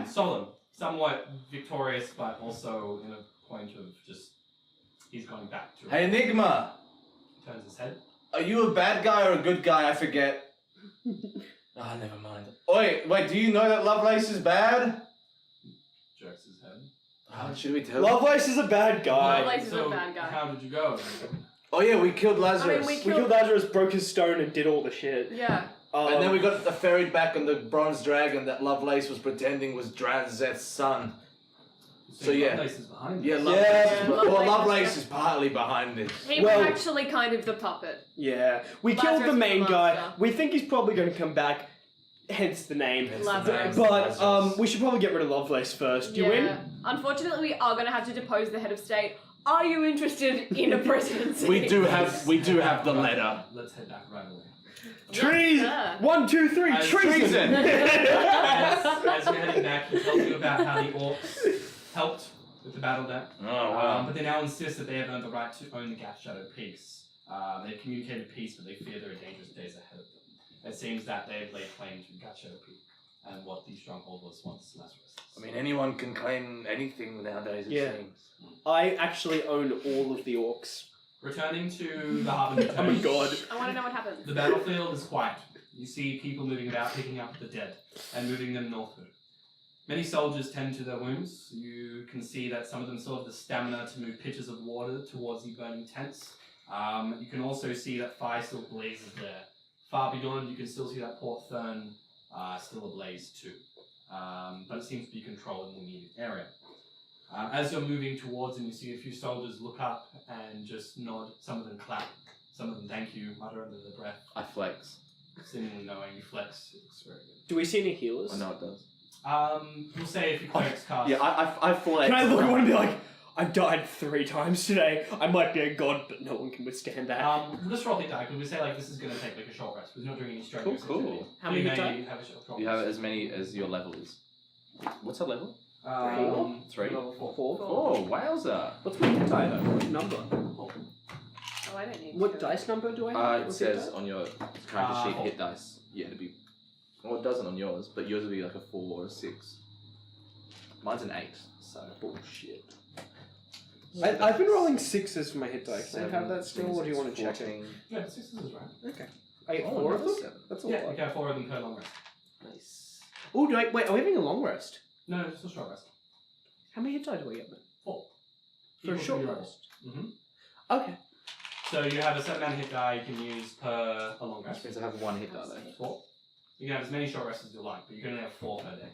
Solon, somewhat victorious, but also in a point of just he's going back to Hey, Enigma. turns his head. Are you a bad guy or a good guy? I forget. Ah, never mind. Wait, do you know that Lovelace is bad? Jerks his head. Should we tell Lovelace is a bad guy. Lovelace is a So, bad guy. how did you go? Oh yeah, we killed Lazarus. we We killed Lazarus, broke his stone, and did all the shit. Yeah. And then we got ferried back on the bronze dragon that Lovelace was pretending was Dranzet's son. So, yeah. Lovelace is behind Yeah, you. Lovelace, Yeah. Lovelace is partly behind it. He Well- was actually kind of the puppet. Yeah. We Lazarus killed the is main the guy. monster. We think he's probably going to come back, hence the name. Lazarus. But we should probably get rid of Lovelace first. Do you win? Unfortunately, we are going to have to depose the head of state. Are you interested in a presidency? We do have the letter. Let's head back right away. Treason! Yes, sir. 1, 2, 3, As- treason! As you're heading back, he tells you about how the orcs helped with the battle deck. Oh But they now insist that they have earned the right to own the Gas Shadow Peace. They've communicated peace, but they fear there are dangerous days ahead of them. It seems that they have laid claim to Gas Shadow Peak and what the stronghold was once Lazarus. I mean, anyone can claim anything nowadays, it Yeah. seems. I actually own all of the orcs. Returning to the Harbinger Oh my Tourney, god. I want to know what happens. the battlefield is quiet. You see people moving about, picking up the dead, and moving them northward. Many soldiers tend to their wounds. You can see that some of them still have the stamina to move pitchers of water towards the burning tents. You can also see that fire still blazes there. Far beyond, you can still see that Port Thurn still ablaze too. But it seems to be controlled in the immediate area. As you're moving towards them, you see a few soldiers look up and just nod. Some of them clap. Some of them thank you, mutter under their breath. I flex. Seemingly knowing you flex. It's very good. Do we see any healers? I know it does. We'll say if you clerics cast. Yeah, I flex. Can I look at one and be like, I've died 3 times today. I might be a god, but no one can withstand that. We'll just roll hit die because we say like this is going to take like a short rest because we're not doing any strenuous Cool. activity. How So many you hit may die? have a short You have rest. as many as your level is. What's our level? 3? 3. Level 4. Oh, wowza. What's my hit die though? What number? Oh, I don't need What to. dice number do I have? It What says hit die? on your character sheet 4. hit dice. Yeah, it'd be. Well, it doesn't on yours, but yours would be like a 4 or a 6. Mine's an 8. So. Bullshit. I've been rolling 6s for my hit die. Can I have that still, or do you want to check it? 14. Yeah, 6 is right. Okay. I get Oh, 4 of another them? 7. That's a Yeah, you lot. can have 4 of them per long rest. Nice. Oh, wait, are we having a long rest? No, just a short rest. How many hit die do I get then? 4. For a Equal to short your rest? Mm-hmm. Okay. So you have a set amount of hit die you can use per a long That rest. means I have 1 hit die though. 4. You can have as many short rests as you like, but you can only have 4 per day.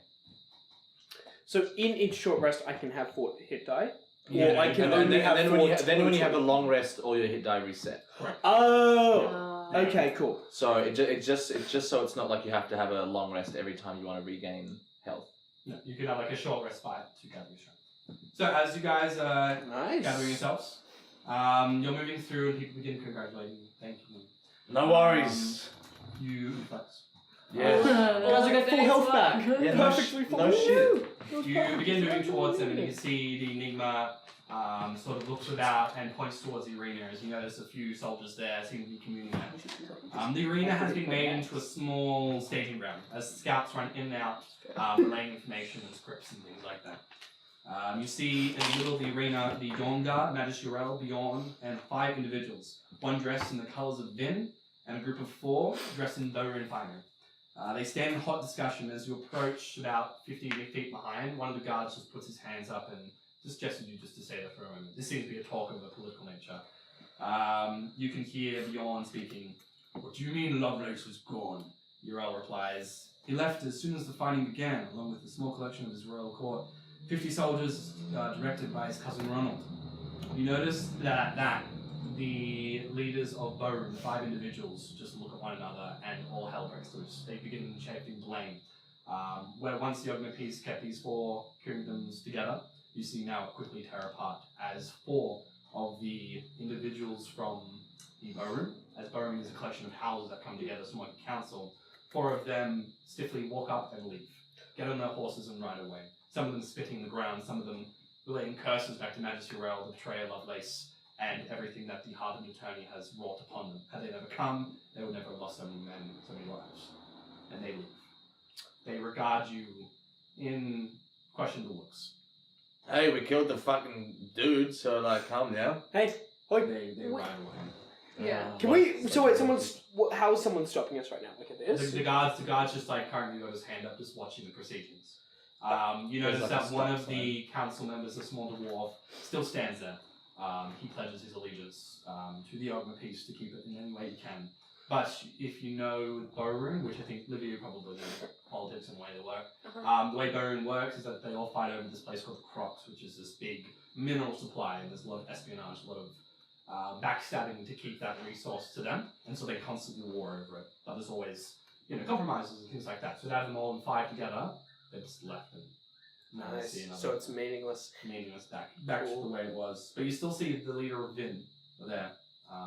So in each short rest, I can have 4 hit die? Yeah, Or I can and only have then 4 when you have a total. long rest, all your hit die reset. Oh! Oh. Okay, cool. So it's just so it's not like you have to have a long rest every time you want to regain health. No, you can have like a short respite to gather your strength. So as you guys are Nice. gathering yourselves, you're moving through and people begin congratulating you, thanking you. No worries. You flex. Yeah. Oh, I got full health back. Yeah, Perfectly full. no shit. You begin moving towards them and you can see the Enigma sort of looks about and points towards the arena as you notice a few soldiers there seem to be communing there. The arena has been made into a small staging ground as scouts run in and out, relaying information and scripts and things like that. You see in the middle of the arena the Dawn Guard, Magistral, Bjorn, and 5 individuals, one dressed in the colours of Vin, and a group of 4 dressed in Dover and finery. They stand in hot discussion as you approach about 50 feet behind. One of the guards just puts his hands up and just gestured you just to say that for a moment. This seems to be a talk of a political nature. You can hear Bjorn speaking. What do you mean Lovelace was gone? Uriel replies, he left as soon as the fighting began, along with a small collection of his royal court. 50 soldiers directed by his cousin Ronald. You notice that the leaders of Bowroom, 5 individuals, just look at one another and all hell breaks loose. They begin shifting blame. Where once the Ogma peace kept these 4 kingdoms together, you see now it quickly tear apart as 4 of the individuals from the Bowroom, as Bowroom is a collection of houses that come together as one council, 4 of them stiffly walk up and leave, get on their horses and ride away. Some of them spitting the ground, some of them relating curses back to Majesty Rael, the betrayer Lovelace, and everything that the Harbinger Tourney has wrought upon them. Had they never come, they would never have lost so many men, so many lives. And they leave. They regard you in questionable looks. Hey, we killed the fucking dude, so like, calm down. Hey, oi. They ride away. Yeah. Can we? So wait, how is someone stopping us right now? Look at this. The guard's just like currently got his hand up, just watching the proceedings. You notice like that a one stop of the council members, a small dwarf, still stands there. He pledges his allegiance to the Ogma peace to keep it in any way he can. But if you know Bowroom, which I think Livia probably knows politics and the way they work, the way Bowroom works is that they all fight over this place called the Crocs, which is this big mineral supply, and there's a lot of espionage, a lot of backstabbing to keep that resource to them, and so they constantly war over it. But there's always, compromises and things like that. So to have them all in 5 together, they're just left and now see another So it's meaningless. back to the way it was. But you still see the leader of Vin there,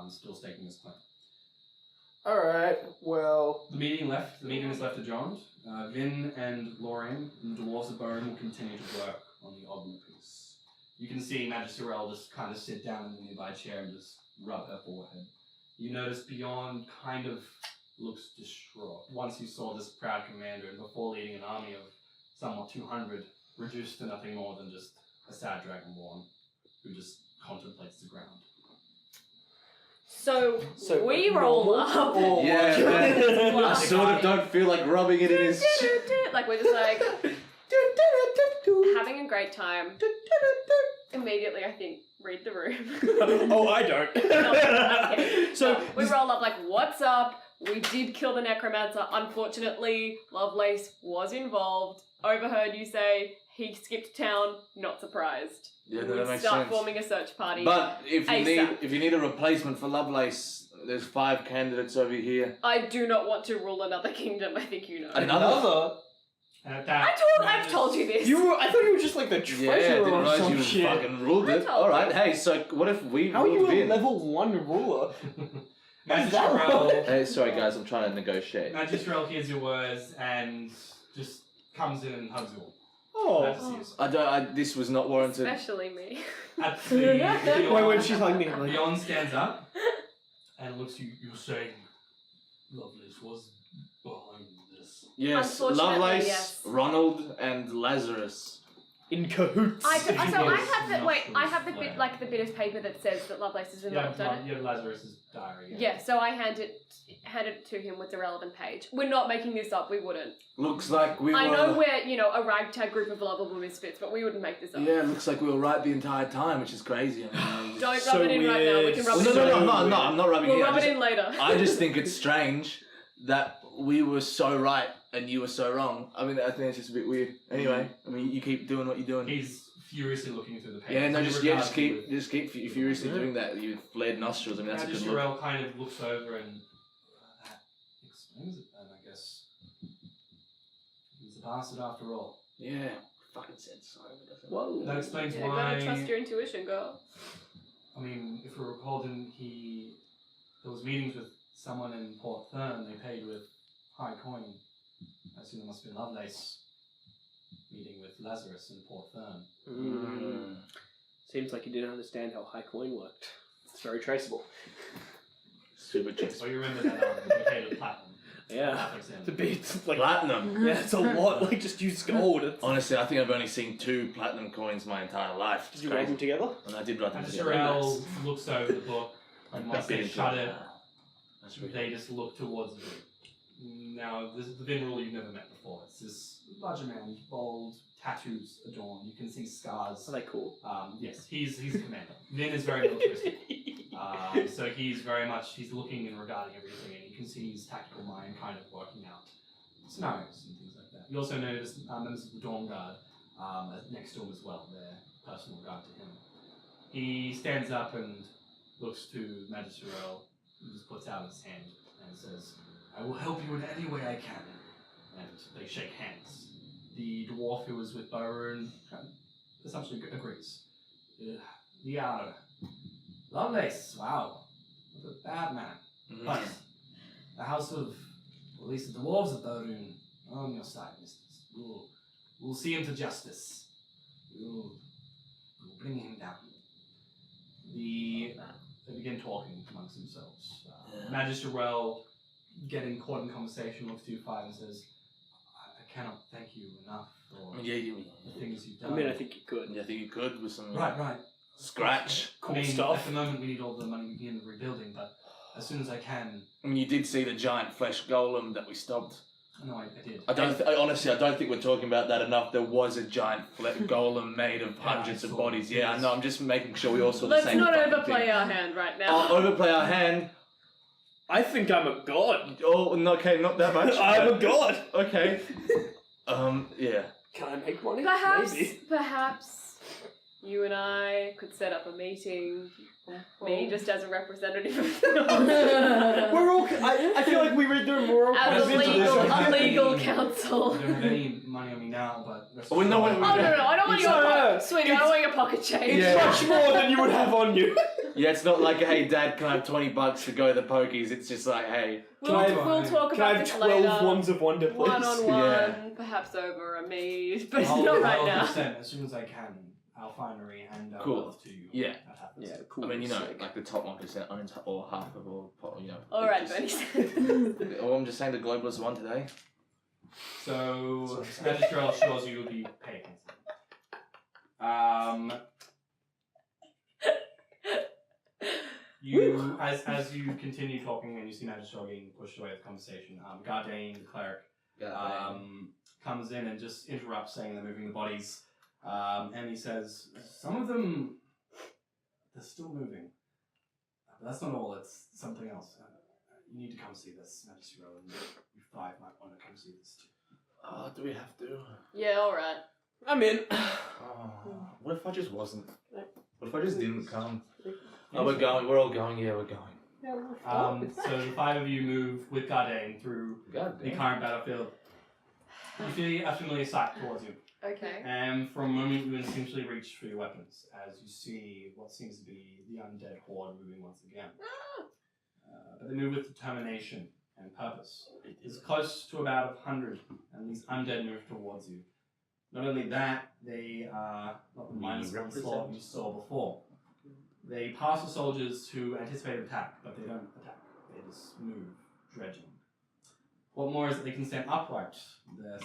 still staking his claim. Alright, well... The meeting is left adjourned. Vin and Lorraine and the Dwarves of Bone will continue to work on the Ogma piece. You can see Majesty Rael just kind of sit down in the nearby chair and just rub her forehead. You notice Bjorn kind of looks distraught. Once he saw this proud commander, and before leading an army of somewhat 200, reduced to nothing more than just a sad dragonborn who just contemplates the ground. So we like, roll normal up. or Yeah, what? man. I sort of don't feel like rubbing it in his... Like we're just like having a great time. Immediately, I think, read the room. Oh, I don't. Okay. So we roll up like, what's up? We did kill the necromancer. Unfortunately, Lovelace was involved. Overheard you say he skipped town. Not surprised. Yeah, We'd that makes start sense. forming a search party. But if ASAP. you need a replacement for Lovelace, there's 5 candidates over here. I do not want to rule another kingdom. I think you know. Another? And at that, I've told you this. I thought you were just like the Yeah, I treasurer didn't or realize some you shit. fucking ruled I it. told Alright, you. hey, so what if we How are you ruled a Vin? level 1 ruler? Majesty that Rael, Hey, sorry guys, I'm trying to negotiate. Majesty Rael hears your words and just comes in and hugs you all. Oh. Majesty. This was not warranted. Especially me. At the Wait, when she's hugging me, I'm like, Bjorn stands up and looks at you. You're saying Lovelace was behind this. Yes, Unfortunately, Lovelace, yes. Ronald, and Lazarus. in cahoots. I have the Yes. bit like the bit of paper that says that Lovelace is You involved, have, don't it? you have Lazarus's diary. Yeah, so I hand it to him with the relevant page. We're not making this up, we wouldn't. Looks like we were... I know we're, a ragtag group of lovable misfits, but we wouldn't make this up. Yeah, looks like we were right the entire time, which is crazy. I mean, Don't So rub it in right now, we weird. can rub Well, it no, in no, later. no, I'm not rubbing We'll it. rub it in later. I just think it's strange that we were so right and you were so wrong. I mean, I think it's just a bit weird. Anyway, I mean, you keep doing what you're doing. He's furiously looking through the pages. Yeah, no, He just regards you keep furiously doing that. You flared nostrils. I mean, that's a good Majesty look. Rael kind of looks over and that explains it then, I guess. He's a bastard after all. Yeah, fucking said so. Whoa. That explains Yeah, why. gotta trust your intuition, girl. I mean, if we recall, there was meetings with someone in Port Thurn. They paid with high coin. I assume there must have been Lovelace meeting with Lazarus in Port Thurn. Mm. Seems like you didn't understand how high coin worked. It's very traceable. Super cheap. So you remember that they paid with platinum. Yeah. That makes sense. It's a bit like Platinum. yeah, it's a lot. Like just use gold. It's, Honestly, I think I've only seen 2 platinum coins my entire life. did you write them together? And I did write them Majesty together. Rael looks over the book, and once they shut it, That's really they just look towards you. Now, this is the Vin ruler you've never met before. It's this larger man, he's bold, tattoos adorned. You can see scars. Are they cool? Yes, he's a commander. Vin is very militaristic. So he's looking and regarding everything, and you can see his tactical mind kind of working out scenarios and things like that. You also notice members of the Dawn Guard next to him as well, their personal guard to him. He stands up and looks to Magister Earl, and just puts out his hand and says, "I will help you in any way I can." And they shake hands. The dwarf who was with Barun essentially agrees. Yeah, Lovelace, wow, what a bad man. But the house of, or at least the dwarves of Barun, are on your side, mistress. We'll see him to justice. We'll bring him down. They begin talking amongst themselves. Magister Rel, getting caught in conversation, looks to you five and says, I cannot thank you enough for the things you've done. I mean, I think you could. Yeah, I think you could with some Right. scratch. Cool I mean, stuff. At the moment, we need all the money we can in the rebuilding, but as soon as I can. I mean, you did see the giant flesh golem that we stopped. No, I did. Honestly, I don't think we're talking about that enough. There was a giant golem made of hundreds I of saw bodies. it. Yeah, I know. I'm just making sure we all saw the Let's same. not fucking overplay thing. our hand right now. I'll overplay our hand. I think I'm a god. Oh, no, okay, not that much. I'm a god. Okay. Yeah. Can I make money? Perhaps you and I could set up a meeting. Me just as a representative of the We're all. I feel like we read through moral as a That's legal I council. don't have any money on me now, but... Oh, we know what Oh no, I don't want your pocket, sweetie. I don't want your pocket change. It's Yeah. much more than you would have on you. Yeah, it's not like, hey, Dad, can I have $20 to go to the pokies? It's just like, hey. We'll talk Can I about have this 12 later. wands of wonder, please? One on one, Yeah. perhaps over a mead, but I'll, not right I'll now. consent as soon as I can. I'll find a hand Cool. to you. Yeah. That happens. Yeah, cool. I mean, you know, Sick. like the top 1% or half of all, you know. All right, just- Bernie. Oh, I'm just saying the globalists won today. So, Magister assures you will be paid. You, as you continue talking and you see Magister getting pushed away with the conversation, Gardane, the cleric, comes in and just interrupts, saying they're moving the bodies, and he says, some of them, they're still moving. But that's not all, it's something else. You need to come see this, Magister and you five might want to come see this too. Oh, do we have to? Yeah, all right. I'm in. Oh, what if I just wasn't? What if I just didn't come? Oh, we're going. We're all going. Yeah, we're going. So the five of you move with Gardane through God the damn. current battlefield. You feel a familiar sight towards you. Okay. And for a moment you instinctually reach for your weapons as you see what seems to be the undead horde moving once again. But they move with determination and purpose. It's close to about 100, and these undead move towards you. Not only that, they are not the mindless onslaught you saw before. They pass the soldiers who anticipate attack, but they don't attack. They just move, dredging. What more is that they can stand upright.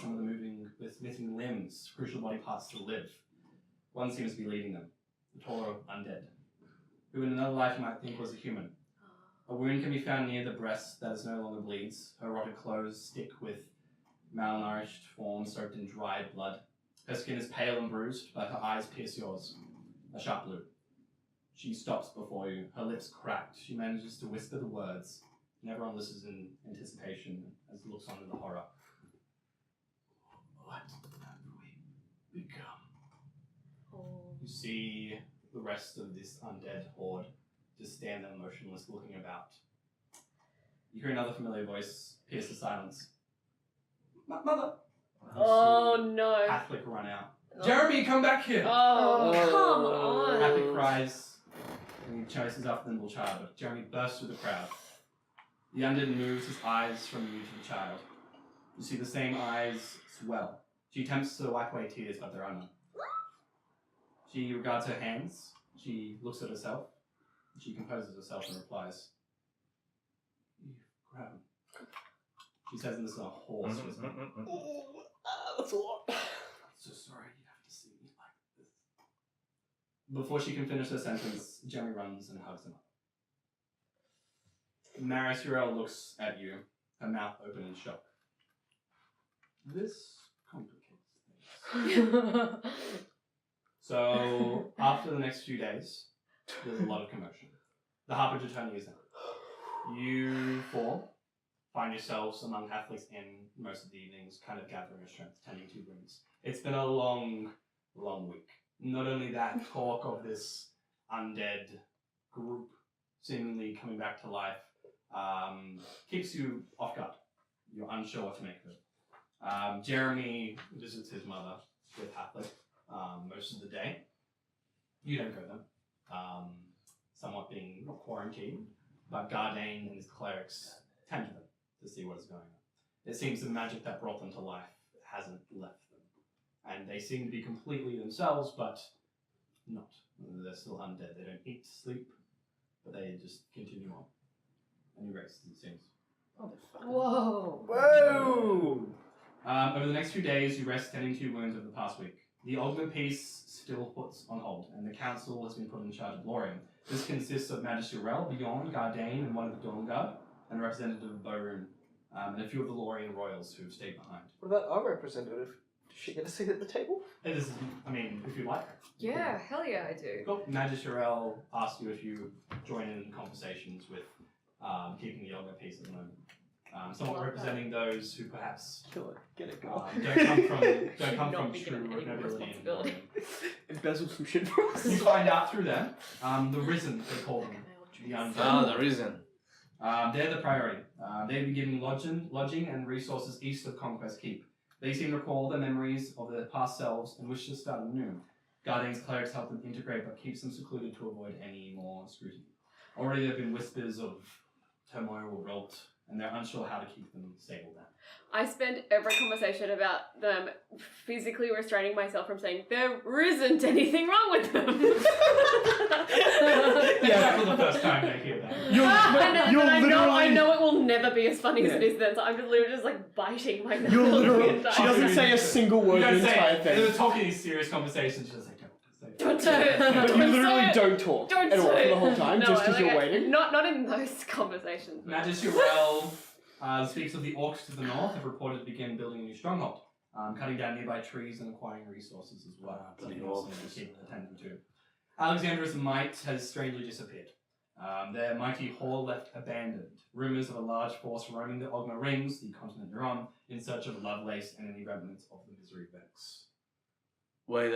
Some of them moving with missing limbs, crucial body parts to live. One seems to be leading them, the taller undead, who in another life you might think was a human. A wound can be found near the breast that is no longer bleeds. Her rotted clothes stick with malnourished form soaked in dried blood. Her skin is pale and bruised, but her eyes pierce yours, a sharp blue. She stops before you, her lips cracked. She manages to whisper the words, and everyone listens in anticipation as looks on with the horror. What have we become? You see the rest of this undead horde just stand there motionless, looking about. You hear another familiar voice pierce the silence. Mother! Oh no. Catholic run out. Jeremy, come back here! Oh, come on. Catholic cries, and he chases after the little child, but Jeremy bursts through the crowd. The undead moves his eyes from you to the child. You see the same eyes swell. She attempts to wipe away tears, but there are none. She regards her hands. She looks at herself. She composes herself and replies, "You've grown." She says this in a hoarse whisper. That's a lot. "I'm so sorry you have to see me like this." Before she can finish her sentence, Jeremy runs and hugs him up. Maris Uriel looks at you, her mouth open in shock. This complicates things. So, after the next few days, there's a lot of commotion. The Harbinger Tourney is now. You four find yourselves among Catholics in most of the evenings, kind of gathering your strength, tending to wounds. It's been a long, long week. Not only that, talk of this undead group seemingly coming back to life keeps you off guard. You're unsure what to make of it. Jeremy visits his mother with Catholic most of the day. You don't go there. Somewhat being not quarantined, but Gardain and his clerics tend to them to see what is going on. It seems the magic that brought them to life hasn't left them. And they seem to be completely themselves, but not. They're still undead. They don't eat, sleep, but they just continue on. And you rest, it seems. Whoa. Whoa! Over the next few days, you rest tending to your wounds of the past week. The Ogma peace still puts on hold, and the council has been put in charge of Lorien. This consists of Magister Rel, Beyond, Gardain, and one of the Dawn Guard, and a representative of Bourne, and a few of the Lorien royals who have stayed behind. What about our representative? Does she get a seat at the table? It is, I mean, if you like. Yeah, hell yeah, I do. Cool. Magister Rel asked you if you join in conversations with keeping the Ogma peace at the moment. Somewhat representing those who perhaps Kill it. Get it, girl. don't come Should from not be true given any more nobility. responsibility. Embezzle some shit from us. You find out through them, the Risen, they call them, the undead. The reason. They're the priority. They've been given lodging and resources east of Conquest Keep. They seem to recall their memories of their past selves and wish to start anew. Guardian's clerics help them integrate but keeps them secluded to avoid any more scrutiny. Already there have been whispers of turmoil or revolt, and they're unsure how to keep them stable now. I spend every conversation about them physically restraining myself from saying there isn't anything wrong with them. Yeah, for the first time they hear that. I know it will never be as funny as it is then, so I'm just literally just like biting my nails. You're the literally. entire She doesn't time. say a single word You the don't entire say, thing. they're talking these serious conversations, she's just like, Don't say it. But Don't you say literally it. don't talk Don't at all say for the it. whole time, No, just because like you're it. waiting. Not in those conversations. Magister Rel speaks of the orcs to the north have reported to begin building a new stronghold, cutting down nearby trees and acquiring resources as well. Something else to keep attending to. Alexandra's might has strangely disappeared. Their mighty hall left abandoned. Rumours of a large force roaming the Ogma Rings, the continent you're on, in search of Lovelace and any remnants of the Misery Vex. Wait,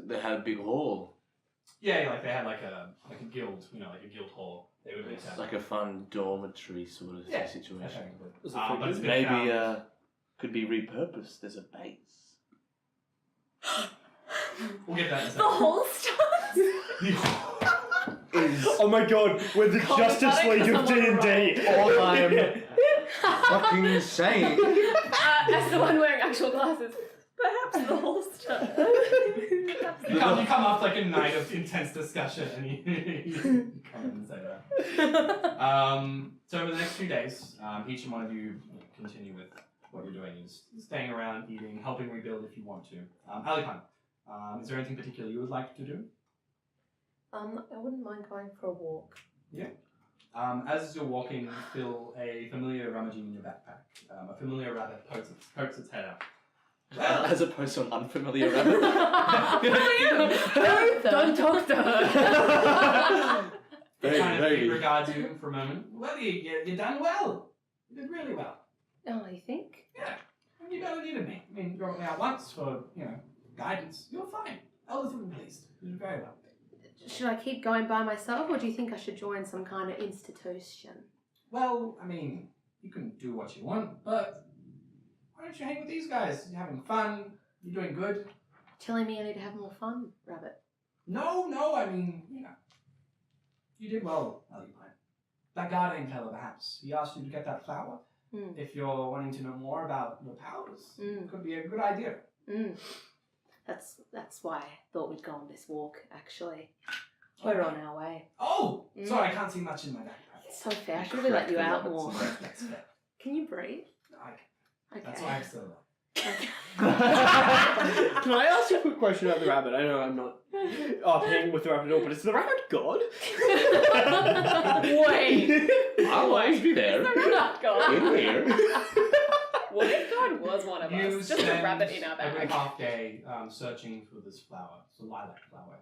they had a big hall. Yeah, like they had like a guild, like a guild hall. They would It's have like a fun dormitory sort of Yeah, situation. effectively. But it's been Maybe found- could be repurposed as a base. We'll get that in a The second. whole stuff. Oh my god, we're the Call me Justice back League to of someone D&D. All I'm Fucking insane. As the one wearing actual glasses. Perhaps the whole stuff. You come after like a night of intense discussion and you come in and say that. So over the next few days, each one of you continue with what you're doing. You're just staying around, eating, helping rebuild if you want to. Alikan, is there anything particular you would like to do? I wouldn't mind going for a walk. As you're walking, you feel a familiar rummaging in your backpack. A familiar rabbit pokes its head out. Well, As opposed to an unfamiliar rabbit. Who are you? Don't talk to her. it kind of Very. regards you for a moment. Well, you done well. You did really well. Oh, you think? Yeah, you don't need me. I mean, you brought me out once for, guidance. You're fine. Elders were pleased. You did very well. Should I keep going by myself, or do you think I should join some kind of institution? Well, I mean, you can do what you want, but why don't you hang with these guys? You're having fun. You're doing good. Telling me I need to have more fun, Rabbit. No, I mean, you did well, Alipine. That guardian fellow, perhaps. He asked you to get that flower. Mm. If you're wanting to know more about your powers, Mm. it could be a good idea. Mm. That's why I thought we'd go on this walk, actually. We're on our way. Oh, Mm. sorry, I can't see much in my backpack. It's so fair. I should really let you Crack out the more. rabbits. That's fair. Can you breathe? Okay. That's why I'm still alive. Can I ask you a quick question about the rabbit? I know I'm not paying with the rabbit at all, but is the rabbit God? Wait. I'll always be there. Not God. In here. What if God was one of You us? Just a spend rabbit in our a good bag. half day searching for this flower. It's a lilac flower.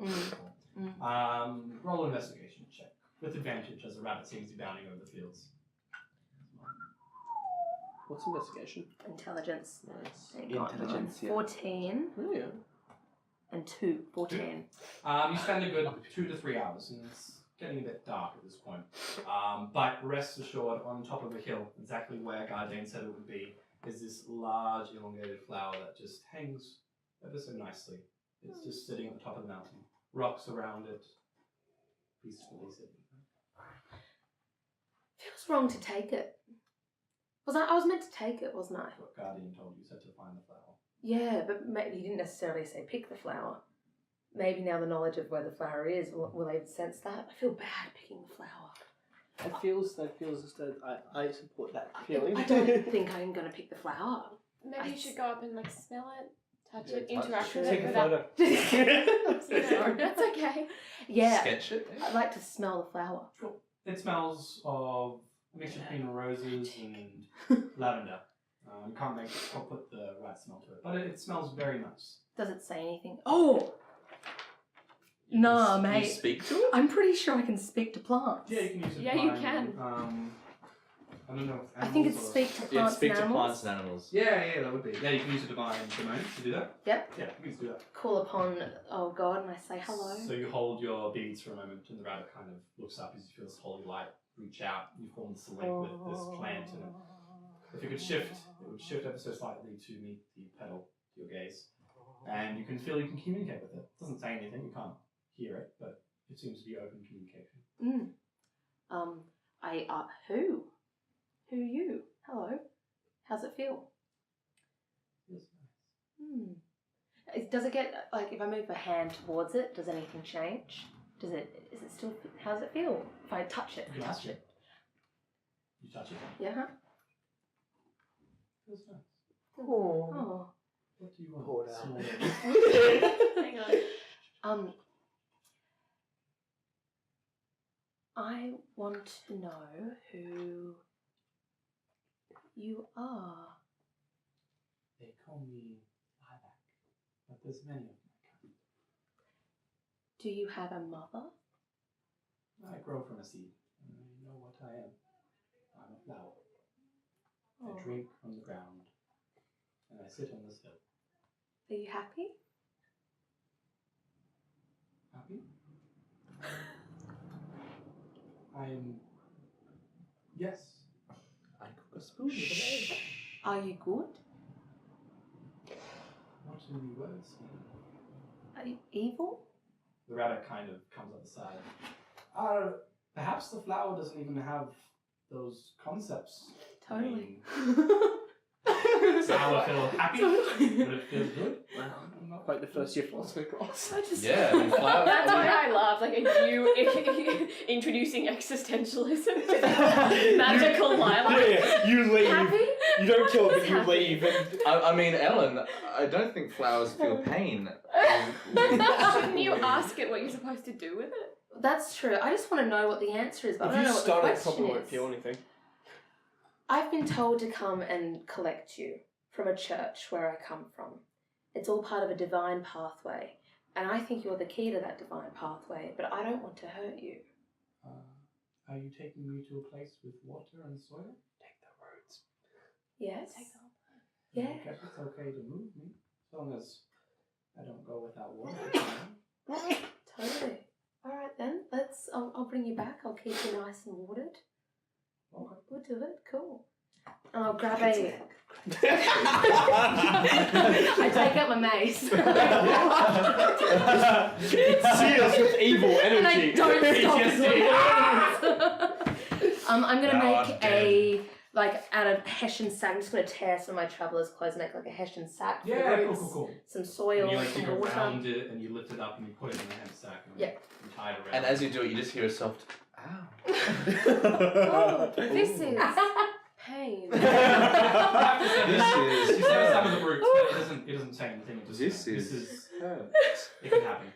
Roll investigation check with advantage as the rabbit seems to be bounding over the fields. What's investigation? Intelligence. Nice. There you go. Intelligence, yeah. 14 Oh, yeah. and 2. 14. You spend a good 2 to 3 hours, and it's getting a bit dark at this point. But rest assured, on top of a hill, exactly where Gardane said it would be, is this large elongated flower that just hangs ever so nicely. It's just sitting at the top of the mountain. Rocks around it, peacefully sitting. Feels wrong to take it. I was meant to take it, wasn't I? What Guardian told you said to find the flower. Yeah, but maybe he didn't necessarily say pick the flower. Maybe now the knowledge of where the flower is will even sense that. I feel bad picking the flower. That feels as though I support that feeling. I don't think I'm going to pick the flower. Maybe you should go up and like smell it, touch Yeah, it, touch interact it. with Take it a without. photo. That's okay. Yeah, Sketch it. I'd like to smell the flower. It smells of a mixture between roses and lavender. You can't put the right smell to it, but it smells very nice. Does it say anything? Oh! Nah, You mate. speak to it? I'm pretty sure I can speak to plants. Yeah, you can use it. Yeah, you can. I don't know. If I think it's animals or- speak to Yeah, plants speak and to animals. plants and animals. Yeah, that would be. Yeah, you can use a divine domain to do that. Yep. Yeah, you can do that. Call upon, oh God, and I say hello. So you hold your beads for a moment, and the rabbit kind of looks up as you feel this holy light reach out. You form this link with this plant, and if it could shift, it would shift ever so slightly to meet the petal to your gaze, and you can feel you can communicate with it. It doesn't say anything, you can't hear it, but it seems to be open communication. Who? Who you? Hello. How's it feel? Feels nice. Does it get, like, if I move my hand towards it, does anything change? Is it still, how does it feel? If I touch it, You touch it. You touch it. Yeah, huh? Feels nice. Oh. What do you want? Pour it out. Small- Hang on. I want to know who you are. They call me Lilac, but there's many of my kind. Do you have a mother? I grow from a seed, and I know what I am. I'm a flower. Oh. I drink from the ground, and I sit on this hill. Are you happy? Happy? I'm... Yes. I cook a spoon with an egg. Are you good? Not too many words. Are you evil? The rabbit kind of comes up the side. Perhaps the flower doesn't even have those concepts. Totally. Flower feel happy, but it feels good. Wow. Quite the first year philosophy class. I just Yeah, I mean, flower. That's why I laugh. Like, are you introducing existentialism to the magical lilac? Yeah, you leave. Happy? You don't kill it, but you Happy. leave. And I mean, Ellen, I don't think flowers feel pain. Shouldn't you ask it what you're supposed to do with it? That's true. I just want to know what the answer is, but I if don't you know what stun the it, question probably won't is. feel anything. I've been told to come and collect you from a church where I come from. It's all part of a divine pathway, and I think you're the key to that divine pathway, but I don't want to hurt you. Are you taking me to a place with water and soil? Take the roads. Yes? Take the whole Yeah. I guess it's okay to move me, as long as I don't go without water. Totally. Alright then, I'll bring you back. I'll keep you nice and watered. Okay. We'll do it. Cool. And I'll grab a... I take out my mace. Seals with evil And I energy. don't stop it. I'm gonna Now I'm make a, like, out of hessian sack. I'm just gonna tear some of my traveller's clothes and make like a hessian sack for the Yeah, roots, cool. some soil, And you like some dig water. around it and you lift it up and you put it in the hemp sack and Yeah. you tie it around. And as you do it, you just hear a soft, ow. Oh, this is pain. This She is says some of the roots, but it doesn't say anything. It just This this is is hurt. it can happen.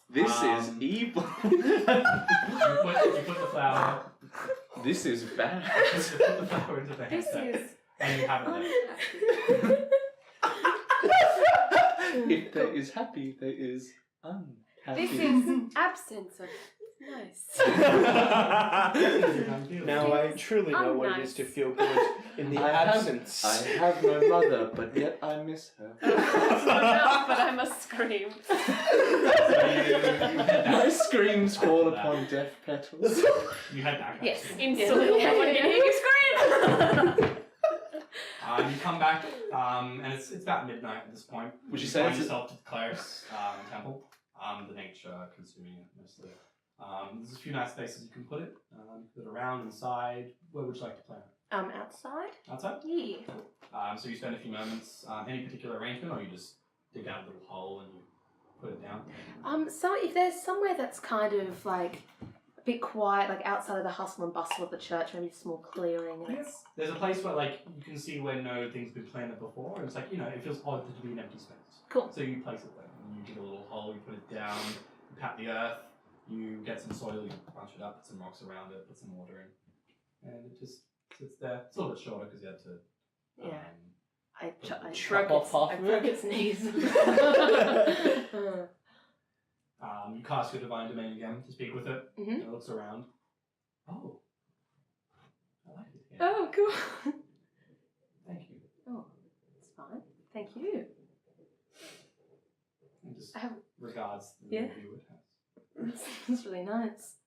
This is evil. You put the flower. This is bad. You put the flower into the hemp This sack. is And you have it If there is happy, there is unhappy. This is absence of nice. Now I truly know what it is to feel good in the absence. I have no mother, but yet I miss her. But I must scream. My screams fall upon deaf petals. You head back. Yes. Instantly, I want to hear you scream. You come back, and it's about midnight at this point. Would you You say find it's- yourself to the cleric's temple. The nature consuming it mostly. There's a few nice spaces you can put it. Put it around, inside. Where would you like to play it? Outside? Outside? Yeah. So you spend a few moments. Any particular arrangement, or you just dig out a little hole and you put it down? So if there's somewhere that's kind of like a bit quiet, like outside of the hustle and bustle of the church, maybe a small clearing, and it's There's a place where like you can see where no thing's been planted before, and it's like, it feels odd to be an empty space. cool. So you place it there, and you dig a little hole, you put it down, you pat the earth, you get some soil, you bunch it up, put some rocks around it, put some water in, and it just sits there. It's a little bit shorter because you had to. Yeah. I Chop broke off its, half I of broke it. its knees. You cast your divine domain again to speak with it. Mhm. It looks around. Oh, I like it here. Oh, cool. Thank you. Oh, it's fine. Thank you. And just I have- regards the Yeah. view it has. It's really nice.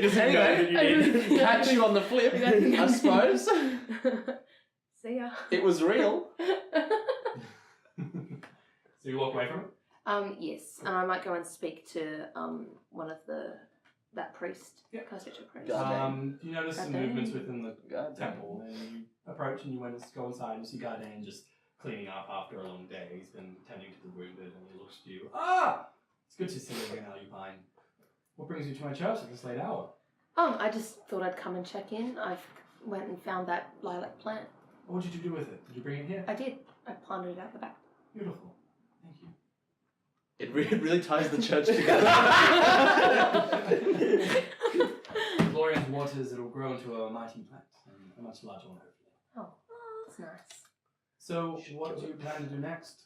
Anyway, catch you on the flip, I suppose. See ya. It was real. So you walk away from it? Yes, and I might go and speak to one of that priest. Yeah. Can I speak to a priest? You notice some Gardain. movements within the God temple, and you approach and you went to go inside and you see Gardain just cleaning up after a long day. He's been tending to the wounded and he looks to you. Ah! It's good to see you again, Alupine. What brings you to my church at this late hour? I just thought I'd come and check in. I went and found that lilac plant. What did you do with it? Did you bring it here? I did. I planted it out the back. Beautiful. Thank you. It really ties the church together. Glorious waters, it'll grow into a mighty plant, and a much larger one, hopefully. Oh, that's nice. So, what do you plan to do next?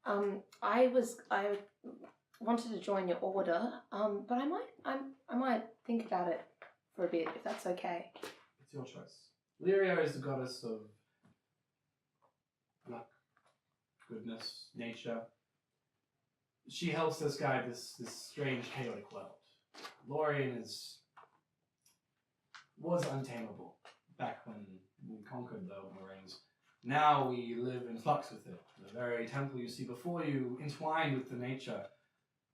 I wanted to join your order, but I might think about it for a bit if that's okay. It's your choice. Lyria is the goddess of luck, goodness, nature. She helps us guide this strange, chaotic world. Lorien was untamable back when we conquered the Marines. Now we live in flux with it. The very temple you see before you, entwined with the nature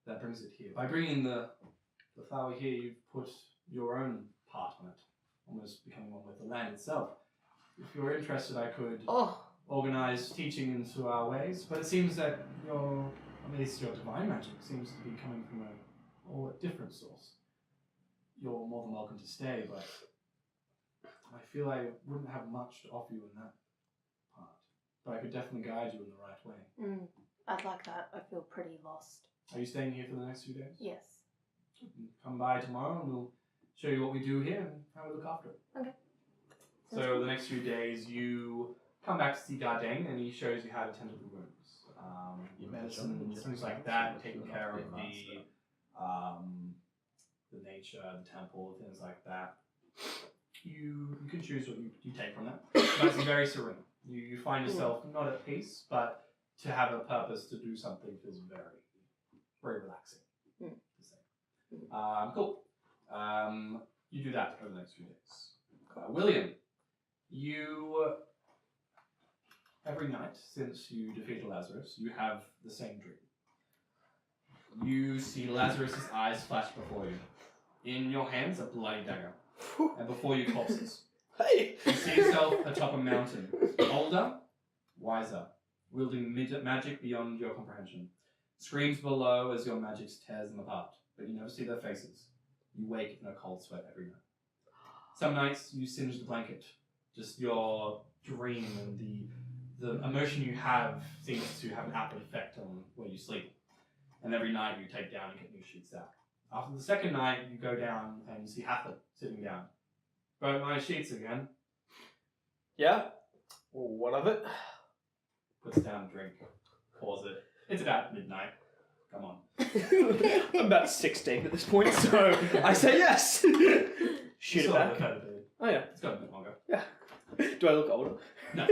that brings it here. By bringing the flower here, you've put your own part on it, almost becoming one with the land itself. If you're interested, I could organize teaching into our ways, but it seems that at least your divine magic seems to be coming from a different source. You're more than welcome to stay, but I feel I wouldn't have much to offer you in that part. But I could definitely guide you in the right way. I'd like that. I feel pretty lost. Are you staying here for the next few days? Yes. Come by tomorrow and we'll show you what we do here and how we look after it. Okay. So the next few days you come back to see Gardain and he shows you how to tend to the wounds. Medicine, things like that, taking care of the nature, the temple, things like that. You can choose what you take from that. But it's very serene. You find yourself not at peace, but to have a purpose to do something feels very, very relaxing. To say. Cool. You do that over the next few days. William, you every night since you defeated Lazarus, you have the same dream. You see Lazarus' eyes flash before you. In your hands, a bloody dagger. And before you, corpses. Hey! You see yourself atop a mountain. Older, wiser, wielding magic beyond your comprehension. Screams below as your magic tears them apart, but you never see their faces. You wake in a cold sweat every night. Some nights you singe the blanket. Just your dream and the emotion you have seems to have an outward effect on where you sleep. And every night you take down and get new sheets out. After the second night, you go down and you see Hathor sitting down. Burnt my sheets again. Yeah? Well, what of it? Puts down a drink. Pours it. It's about midnight. Come on. I'm about 16 at this point, so I say yes. Shoot it Still have back. a feather beard. Oh yeah. It's got a bit longer. Yeah. Do I look older? No.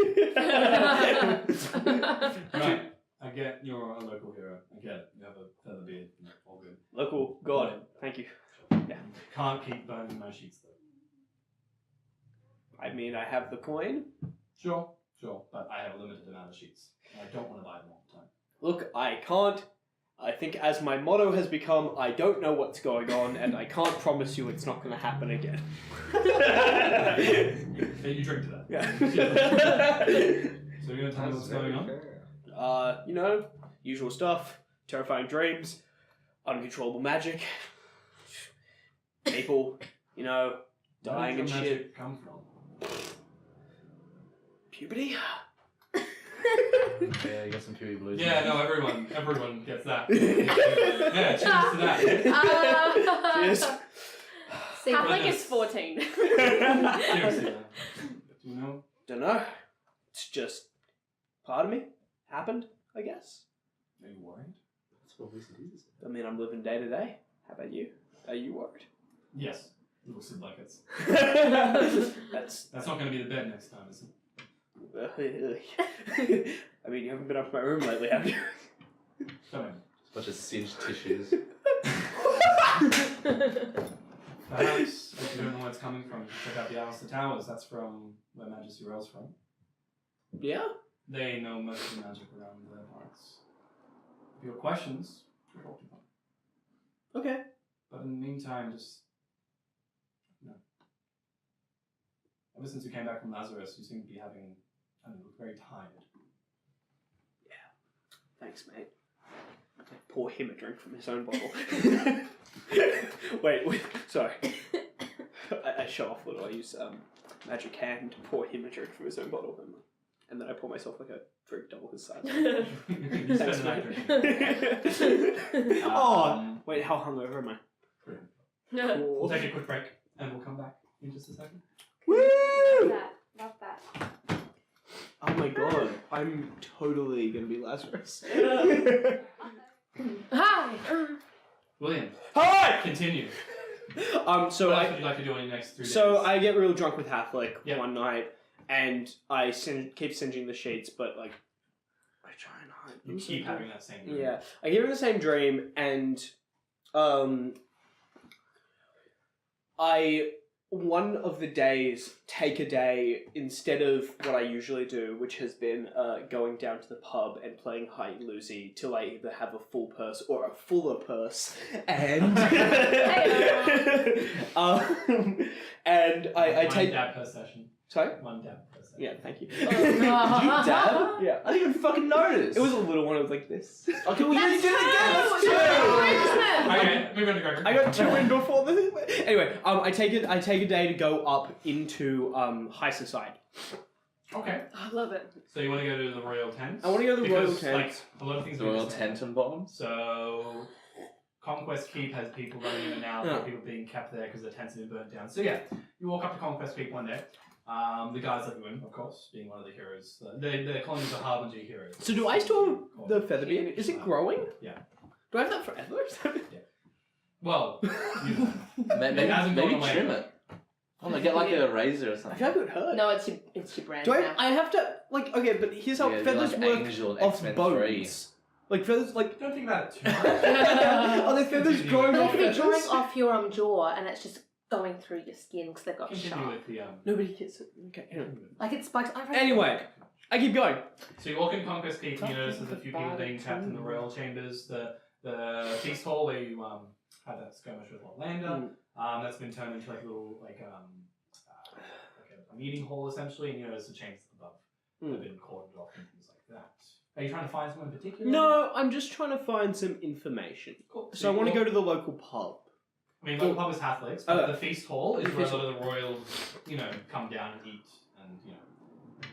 Right. I get you're a local hero. I get it. You have a feather beard. All good. Local god. Thank you. Can't keep burning my sheets though. I mean, I have the coin. Sure. But I have a limited amount of sheets. And I don't want to buy them all the time. Look, I can't. I think as my motto has become, I don't know what's going on, and I can't promise you it's not going to happen again. Then you drink to that. Yeah. So you're gonna tell me what's going on? You know, usual stuff. Terrifying dreams, uncontrollable magic, people, you know, dying Where and does your shit. magic come from? Puberty? Yeah, you got some puberty blues. Yeah, no, everyone gets that. Yeah, cheers to that. Cheers. Halfling is 14. Seriously, man. Do you know? Don't know. It's just part of me. Happened, I guess. Are you worried? That's what Lucy is. I mean, I'm living day to day. How about you? Are you worried? Yes. It looks like it's. That's. That's not going to be the bed next time, is it? I mean, you haven't been up to my room lately, have you? Come in. A bunch of singed tissues. Perhaps, if you don't know where it's coming from, check out the Alistair Towers. That's from where Majesty Rail's from. Yeah. They know most of the magic around their parts. If you have questions, talk to them. Okay. But in the meantime, just. No. Ever since you came back from Lazarus, you seem to be having. I don't know, look very tired. Thanks, mate. I pour him a drink from his own bottle. wait, sorry. I show off what I use magic hand to pour him a drink from his own bottle, and then I pour myself like a drink double his size. You spend the night drinking. Oh, wait, how hungover am I? We'll Cool. take a quick break, and we'll come back in just a second. Woo! Love that. Oh my god, I'm totally gonna be Lazarus. Hi! William, Hi! continue. So What else I would you like to do in the next 3 days? So I get real drunk with Halflick Yeah. one night, and I keep singeing the sheets, but like I try and hide. You keep having that same dream. Yeah, I get in the same dream, and I one of the days take a day instead of what I usually do, which has been going down to the pub and playing high loosey till I either have a full purse or a fuller purse, and and I One take dab per session. sorry. One dab per session. Yeah, thank you. Did you dab? Yeah. I didn't even fucking notice. It was a little one. It was like this. Okay, well, you did it again. That's Okay, move on to Gregor. I got two in before the. Anyway, I take a day to go up into high society. Okay. I love it. So you want to go to the Royal Tent? I want to go to the Royal Because, Tent. like, a lot of things The we Royal understand. Tent and bombs. So, Conquest Keep has people running in and out, Yeah. people being kept there because their tents have been burnt down. So yeah, you walk up to Conquest Keep one day. The guys let you in, of course, being one of the heroes. They're calling the Harbinger heroes. So do I still have the feather beard? Is it growing? Yeah. Do I have that forever? Well, you know. Maybe, It hasn't maybe gone away. trim it. Oh no, get like a razor or I something. feel like it would hurt. No, it's your brand Do now. I have to like okay, but here's how Yeah, you're feathers like work Angel and off X-Men bones. 3. Like feathers, like Don't think about it too much. are there feathers Continue. growing They off could be feathers? drawing off your jaw and it's just going through your skin because they've got Continue sharp. with the Nobody gets it. Okay. Anyway. Like it spikes. Anyway, I keep going. So you walk in Conquest Keep and you notice there's a few people being kept in the royal chambers. The feast hall where you had that skirmish with Orlando. That's been turned into like a little like a meeting hall essentially, and you notice the chambers above have been cordoned off and things like that. Are you trying to find someone in particular? No, I'm just trying to find some information. Cool. So I want to go to the local pub. I mean, local pub is Halflings, but the feast hall is the where a feast- lot of the royals, come down and eat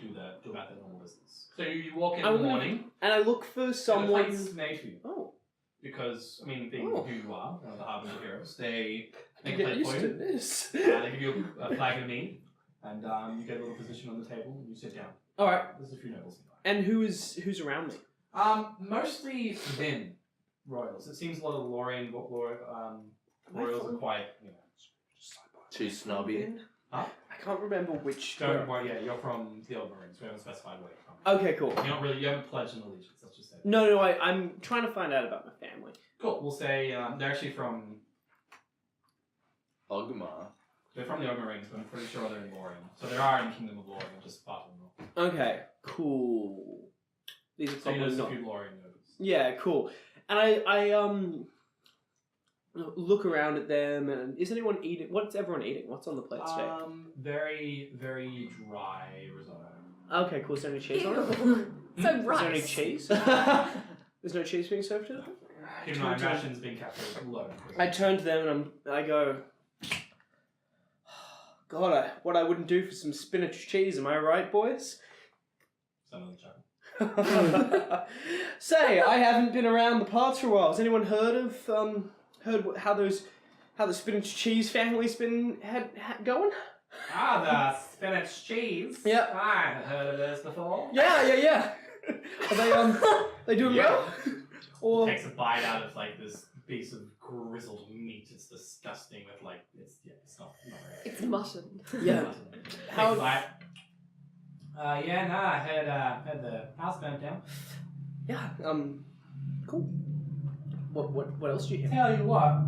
and do about their normal business. So you walk in I the wanna- morning. And I look for And the someone. plate's made for you. Oh, because, I mean, being Oh. who you are, one of the Harbinger heroes, they I make a get plate used for to you. this. They give you a flag of mead, and you get a little position on the table, and you sit down. All right. There's a few nobles nearby. And who's around me? Mostly Vin royals. It seems a lot of Lorien royals are quite, you know. Too snobby. Huh? I can't remember which. Don't worry, yeah, you're from the Old Marines. We haven't specified where you're from. Okay, cool. You haven't pledged an allegiance. Let's just say. No, I'm trying to find out about my family. Cool. We'll say they're actually from. Ogmar. They're from the Old Marines, but I'm pretty sure they're in Lorien. So they are in Kingdom of Lorien, just far from north. Okay, cool. These are So you probably know not. a few Lorien nobles. Yeah, cool. And I look around at them, and is anyone eating? What's everyone eating? What's on the plate today? Very, very dry risotto. Okay, cool. Is there any cheese on it? So Is there any rice. cheese? There's no cheese being served to them? Keep in mind, rations being kept low. I turn to them and I go, God, what I wouldn't do for some spinach cheese, am I right, boys? Some of the chuckle. Say, I haven't been around the parts for a while. Has anyone heard how the spinach cheese family's been going? The spinach cheese. Yep. I've heard of this before. Yeah. Are they doing well? Or Takes a bite out of like this piece of grizzled meat. It's disgusting. With like it's not very. It's mutton. yeah. How? How- I heard the house burnt down. Yeah. Cool. What else do you hear? Tell you what.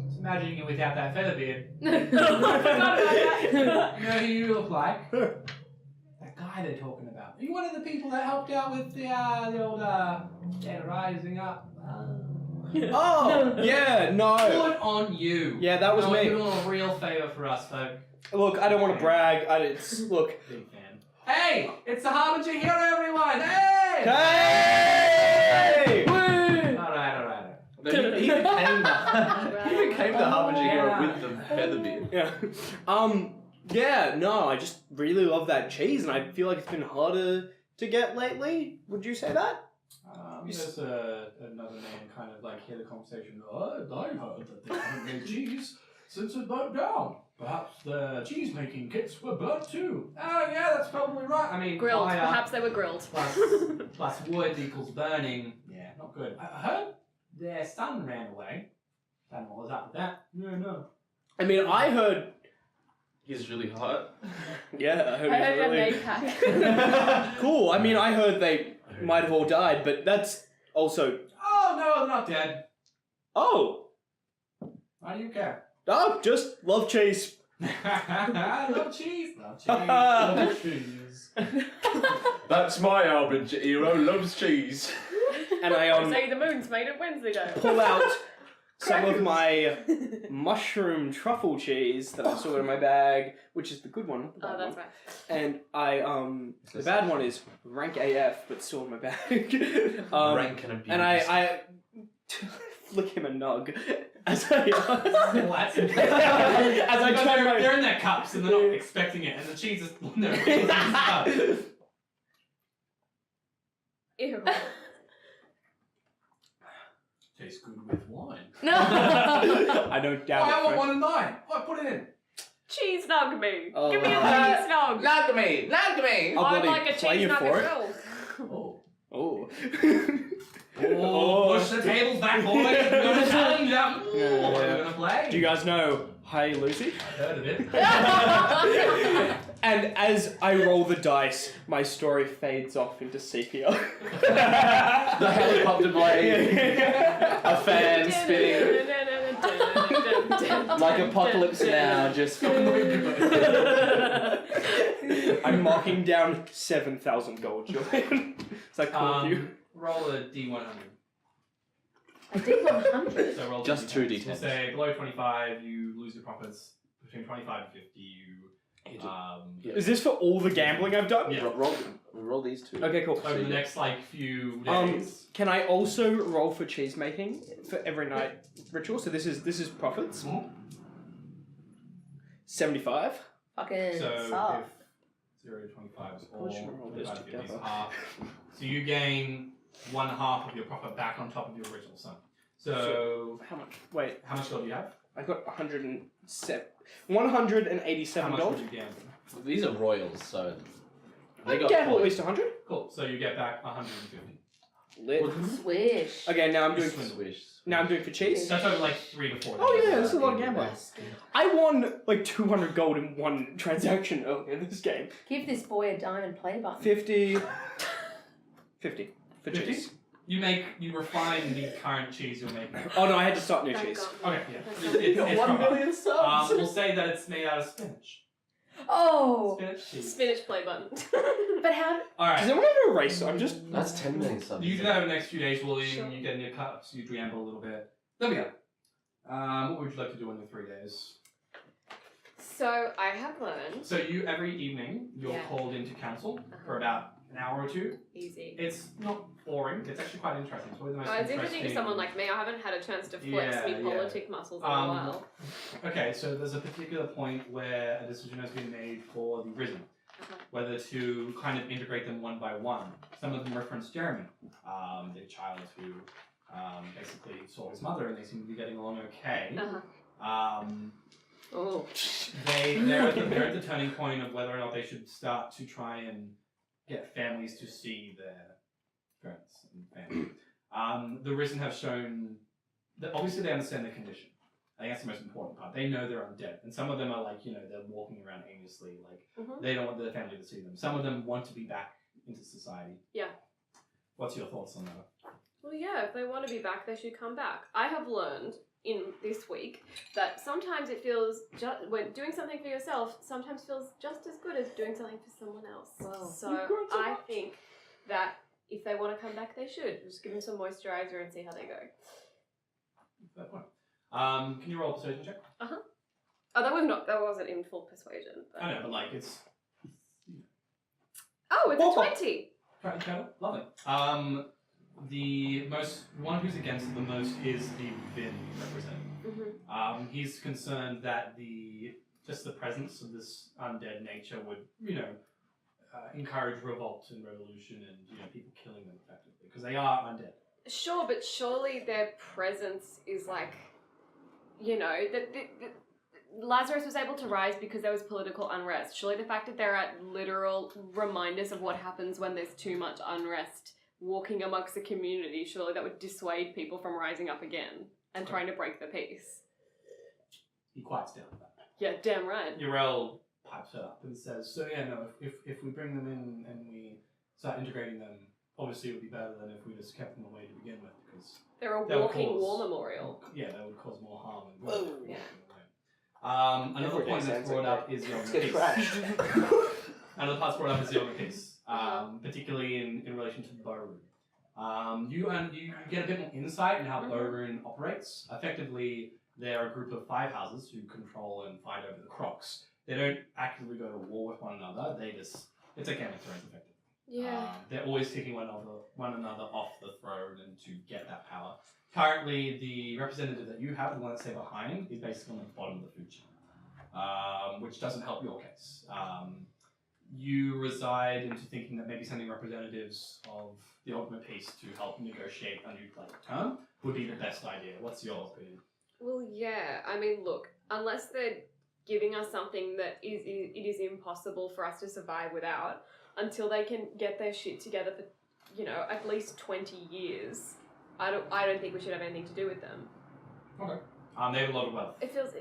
Just imagine you without that feather beard. I forgot about that. You know who you look like? That guy they're talking about. Are you one of the people that helped out with the old dead rising up? Oh, yeah, no. Good on you. Yeah, that was me. You're doing a real favour for us, folk. Look, I don't want to brag. Look. Big fan. Hey, it's the Harbinger hero, everyone. Hey. Hey! All right. He became the Harbinger hero with the featherbeard. Yeah. Yeah, no, I just really love that cheese, and I feel like it's been harder to get lately. Would you say that? There's another man kind of like hear the conversation. I heard that they haven't made cheese since it burnt down. Perhaps the cheese making kits were burnt too. Oh yeah, that's probably right. I mean, Grilled. fire Perhaps they were grilled. plus wood equals burning. Yeah, not good. I heard their son ran away. Don't know what was up with that. No. I mean, I heard. He's really hot. Yeah, I I heard heard a really. maypack. Cool. I mean, I heard they might have all died, but that's also. Oh no, they're not dead. Oh, Why do you care? just love cheese. Love cheese. Love cheese. That's my Harbinger hero, loves cheese. And I Say the moon's made of Wednesday dough. pull out some of my mushroom truffle cheese that I saw in my bag, which is the good one. Not the bad Oh, that's one. right. And I the bad one is rank AF, but still in my bag. Rank and abuse. And I flick him a nug as I As I turn my they're in their cups and they're not expecting it, and the cheese is no. It's in the cup. Ew. Tastes good with wine. No. I don't doubt I want it. 1 and 9. I put it in. Cheese nog me. Oh. Give me a cheese nog. Knock me! I'll I'd bloody like a play cheese you nugget for it. Oh. roll. Oh. Push the tables back, boys. We're gonna challenge them. What are we gonna play? Do you guys know Hi Lucy? I've heard of it. And as I roll the dice, my story fades off into sepia. The helicopter blade. A fan spinning. Like Apocalypse Now, just. I'm marking down 7,000 gold, Julian. It's like cool of you. Roll a d100. I did 100. So roll Just two 2 d10s. We'll D10s. say below 25, you lose your profits. Between 25 and 50, you. Yeah. Is this for all the gambling I've done? Yeah. Roll these two. Okay, cool. Over the next like few Um, days. Can I also roll for cheese making for every night ritual? So this is profits. 75. Fucking So soft. if 0 to 25 is all, Probably should roll this 25 to 50 is together. half. So you gain one half of your profit back on top of your original sum. So, How much? Wait, how much gold do you have? I got 187 How much gold. would you gamble? These are royals, so they I got gamble at points. least 100. Cool. So you get back 150. Lit. Swish. Okay, now I'm doing. Swish. Now I'm doing for cheese. That's over like 3 to 4 days. Oh yeah, that's a lot of gambling. Rascal. I won like 200 gold in one transaction earlier in this game. Give this boy a diamond play button. 50. 50 for 50? cheese. You refine the current cheese you're making. Oh no, I had to start new Thank cheese. God. Okay, yeah. That's It's, not- it's, it's 1 proper. million subs. We'll say that it's made out of spinach. Oh, Spinach cheese. Spinach play button. but how? Does Alright. anyone have an eraser? I'm just. That's 10 million subs. You do that over the next few days, William. Sure. You get in your cups, you gamble a little bit. There we go. What would you like to do in the 3 days? So I have learned. So you every evening you're Yeah. called into council for Uh-huh. about an hour or two. Easy. It's not boring. It's actually quite interesting. It's probably the most Oh, it's interesting to someone like me. I haven't had a chance to flex Yeah, me yeah. politic muscles in a Um, while. Okay, so there's a particular point where a decision has been made for the Risen, Uh-huh. whether to kind of integrate them one by one. Some of them reference Jeremy, the child who basically saw his mother, and they seem to be getting along okay. Uh-huh. Oh. They're at the turning point of whether or not they should start to try and get families to see their friends and family. The Risen have shown that obviously they understand their condition. I think that's the most important part. They know they're undead, and some of them are like, they're walking around aimlessly, like Mhm. they don't want their family to see them. Some of them want to be back into society. Yeah. What's your thoughts on that? Well, yeah, if they want to be back, they should come back. I have learned in this week that sometimes it feels, when doing something for yourself, sometimes feels just as good as doing something for someone else. Wow. So I think that if they want to come back, they should. Just give them some moisturizer and see how they go. Fair point. Can you roll a persuasion check? Oh, that wasn't in full persuasion. But... I know, but like it's Oh, it's Whoa. a 20! Okay, lovely. The one who's against it the most is the Vin representative. Mm-hmm. He's concerned that just the presence of this undead nature would, encourage revolt and revolution and people killing them effectively because they are undead. Sure, but surely their presence is like, Lazarus was able to rise because there was political unrest. Surely the fact that there are literal reminders of what happens when there's too much unrest walking amongst the community, surely that would dissuade people from rising up again and trying to break the peace. He quiets down that. Yeah, damn right. Yrel pipes it up and says, so yeah, no, if we bring them in and we start integrating them, obviously it would be better than if we just kept them away to begin with because They're a That would walking cause- war memorial. yeah, that would cause more harm and Oh, growth. yeah. Another Every point day that's sounds brought like up is the Let's Yoga get Peace. trashed. Another part's brought up is the Yoga Peace, particularly in relation to the Bowroom. You get a bit more insight in how Bowroom operates. Effectively, they're a group of 5 houses who control and fight over the Crocs. They don't actively go to war with one another. It's a Game of Thrones effectively. Yeah. They're always taking one another off the throne and to get that power. Currently, the representative that you have, the one that's there behind, is basically on the bottom of the food chain, which doesn't help your case. You reside into thinking that maybe sending representatives of the Ultimate Peace to help negotiate a new collective term would be the best idea. What's your opinion? Well, yeah. I mean, look, unless they're giving us something that it is impossible for us to survive without, until they can get their shit together for, at least 20 years, I don't think we should have anything to do with them. Okay. They have a lot of wealth. It feels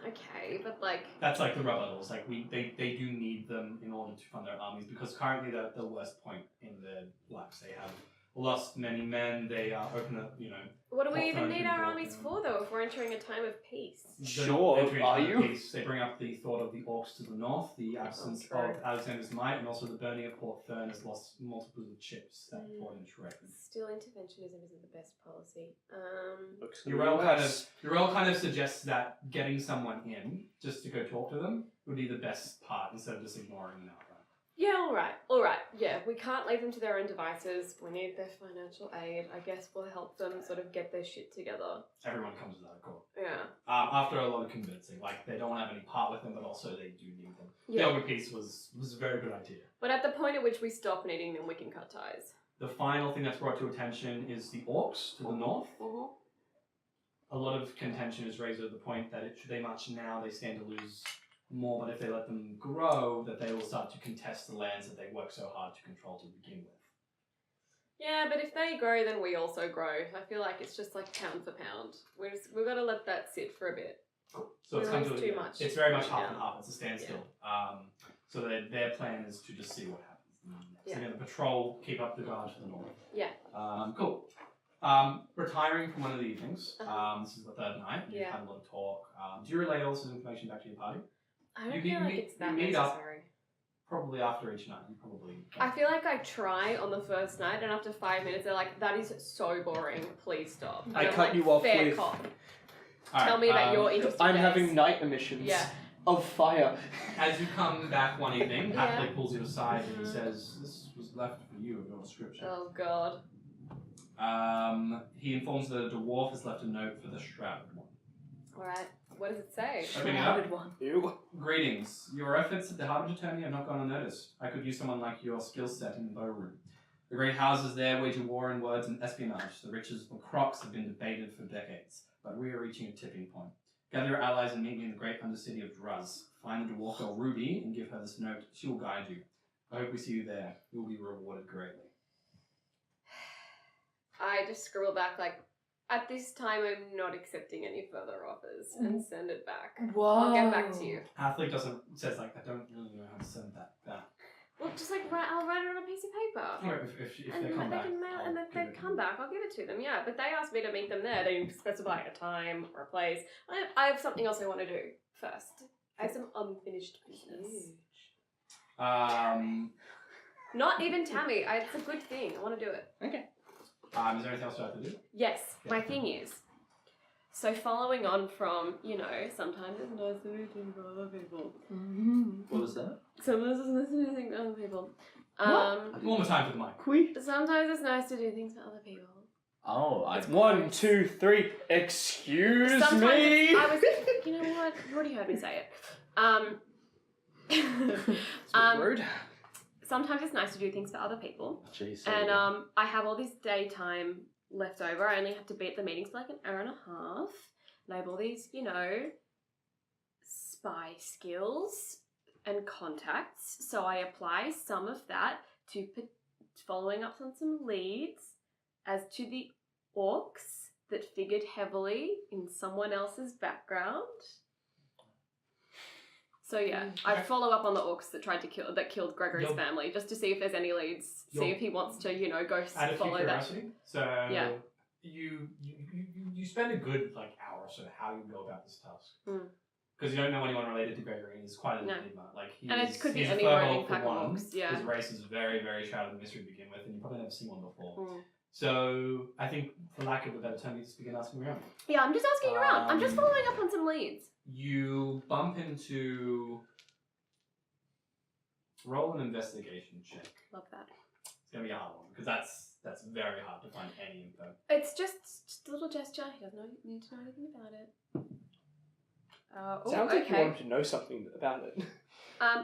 okay, but like That's like the rebels. Like they do need them in order to fund their armies because currently they're at the worst point in their lives. They have lost many men. They are open up, what do we What even kind need of our people, armies for though? If we're entering a time of peace, Sure, entering are into you? peace. They bring up the thought of the orcs to the north, the absence true. of Alexander's might, and also the burning of Port Fern has lost multiples of chips that fought in Shrek. still interventionism isn't the best policy. Looks Yrel kind of suggests that getting someone in just to go talk to them would be the best part instead of just ignoring them outright. Yeah, all right. Yeah, we can't leave them to their own devices. We need their financial aid. I guess we'll help them sort of get their shit together. Everyone comes to that accord. Yeah. After a lot of convincing, like they don't want to have any part with them, but also they do need them. Yeah. The Yoga Peace was a very good idea. But at the point at which we stop needing them, we can cut ties. The final thing that's brought to attention is the orcs to the north. Mhm. A lot of contention is raised at the point that should they march now, they stand to lose more, but if they let them grow, that they will start to contest the lands that they work so hard to control to begin with. Yeah, but if they grow, then we also grow. I feel like it's just like pound for pound. We've got to let that sit for a bit. So it's come to too much. It's very much half Yeah. and half. It's a standstill. So their plan is to just see what happens. Yeah. So they're going to patrol, keep up the guard to the north. Yeah. Cool. Retiring from one of the evenings. This is the third night. You've Yeah. had a lot of talk. Do you relay all this information back to your party? I don't You feel like meet- it's that you meet up. necessary. Probably after each night. You probably. I feel like I try on the first night, and after 5 minutes, they're like, "That is so boring. Please stop." And I I'm cut like, you off "Fair with- cop. All right, Tell me about your interesting I'm days." having night emissions Yeah. of fire. As you come back one evening, Yeah. Patrick pulls you aside and he Mhm. says, "This was left for you of your description." Oh god. He informs that a dwarf has left a note for the shrouded one. All right. What does it say? Opening it up. Shrouded one. Ew. Greetings. Your efforts at the Harbinger Tourney have not gone unnoticed. I could use someone like your skill set in the bowroom. The great houses there wage a war in words and espionage. The riches of the crocs have been debated for decades, but we are reaching a tipping point. Gather your allies and meet me in the great undercity of Druz. Find the dwarf girl Ruby and give her this note. She will guide you. I hope we see you there. You will be rewarded greatly. I just scribble back like, "At this time, I'm not accepting any further offers," and send it back. Whoa. I'll get back to you. Athlete says like, I don't really know how to send that back. Well, just like I'll write it on a piece of paper. Alright, if And they come back, can mail, I'll and if give they it to come you. back, I'll give it to them. Yeah, but they asked me to meet them there. They didn't specify a time or a place. I have something else I want to do first. I have some unfinished business. Not even Tammy. It's a good thing. I want to do it. Okay. Is there anything else you have to do? Yes, my thing is. So following on from, sometimes it's nice to do things for other people. What was that? Sometimes it's nice to do things for other people. One more time for the mic. Qui? Sometimes it's nice to do things for other people. Oh, I. 1, 2, 3. Excuse Sometimes me. I was, you know what? You've already heard me say it. So rude. Sometimes it's nice to do things for other people. Jeez. And I have all this daytime left over. I only have to be at the meetings for like an hour and a half. And I have all these, spy skills and contacts. So I apply some of that to following up on some leads as to the orcs that figured heavily in someone else's background. So yeah, I follow up on the orcs that killed Gregory's You'll- family, just to see if there's any leads. See You'll- if he wants to, go Out of follow that. curiosity, so Yeah. you spend a good hour or so how you go about this task. Mm. Because you don't know anyone related to Gregory, and he's quite an No. enigma. And it could be he's a any furball roaming for pack of one. orcs, yeah. His race is very, very shrouded in mystery to begin with, and you've probably never seen one before. Mm. So I think, for lack of a better term, you just begin asking around. Yeah, I'm just asking around. I'm just Um, following up on some leads. You bump into. Roll an investigation check. Love that. It's gonna be a hard one because that's very hard to find any info. It's just a little gesture. He doesn't need to know anything about it. Sounds like you okay. want him to know something about it.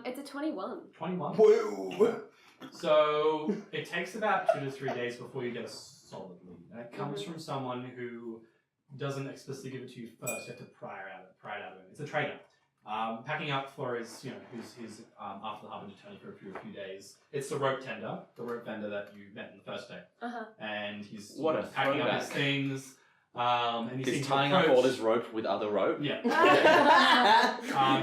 It's a 21. 21. Whoa. So it takes about 2 to 3 days before you get a solid lead, and it comes from someone who doesn't explicitly give it to you first. You have to pry it out of him. It's a trader. Packing up for his after the Harbinger Tourney for a few days. It's the rope vendor that you met on the first day, and he's What a packing up his throwback. things. And he He's sees tying you up approach. all his rope with other rope. Yeah.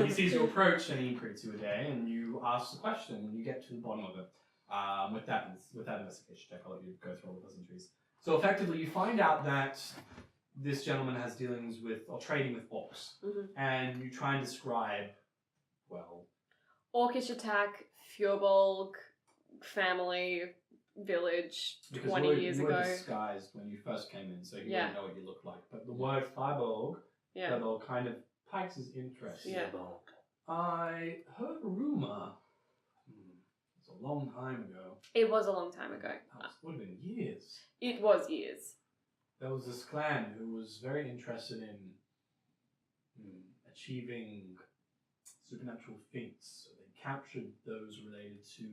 He sees you approach and he greets you a day, and you ask the question, and you get to the bottom of it. With that investigation check, I'll let you go through all the pleasantries. So effectively, you find out that this gentleman has dealings with, or trading with orcs, and you try and describe, well, Orcish attack, Fjorbolg, family, village, because 20 years you were ago. disguised when you first came in, so you Yeah. wouldn't know what you looked like. But the word Firebolg, Yeah. kind of pikes his interest. Yeah. I heard a rumor. It's a long time ago. It was a long time ago. Would have been years. It was years. There was this clan who was very interested in achieving supernatural feats. So they captured those related to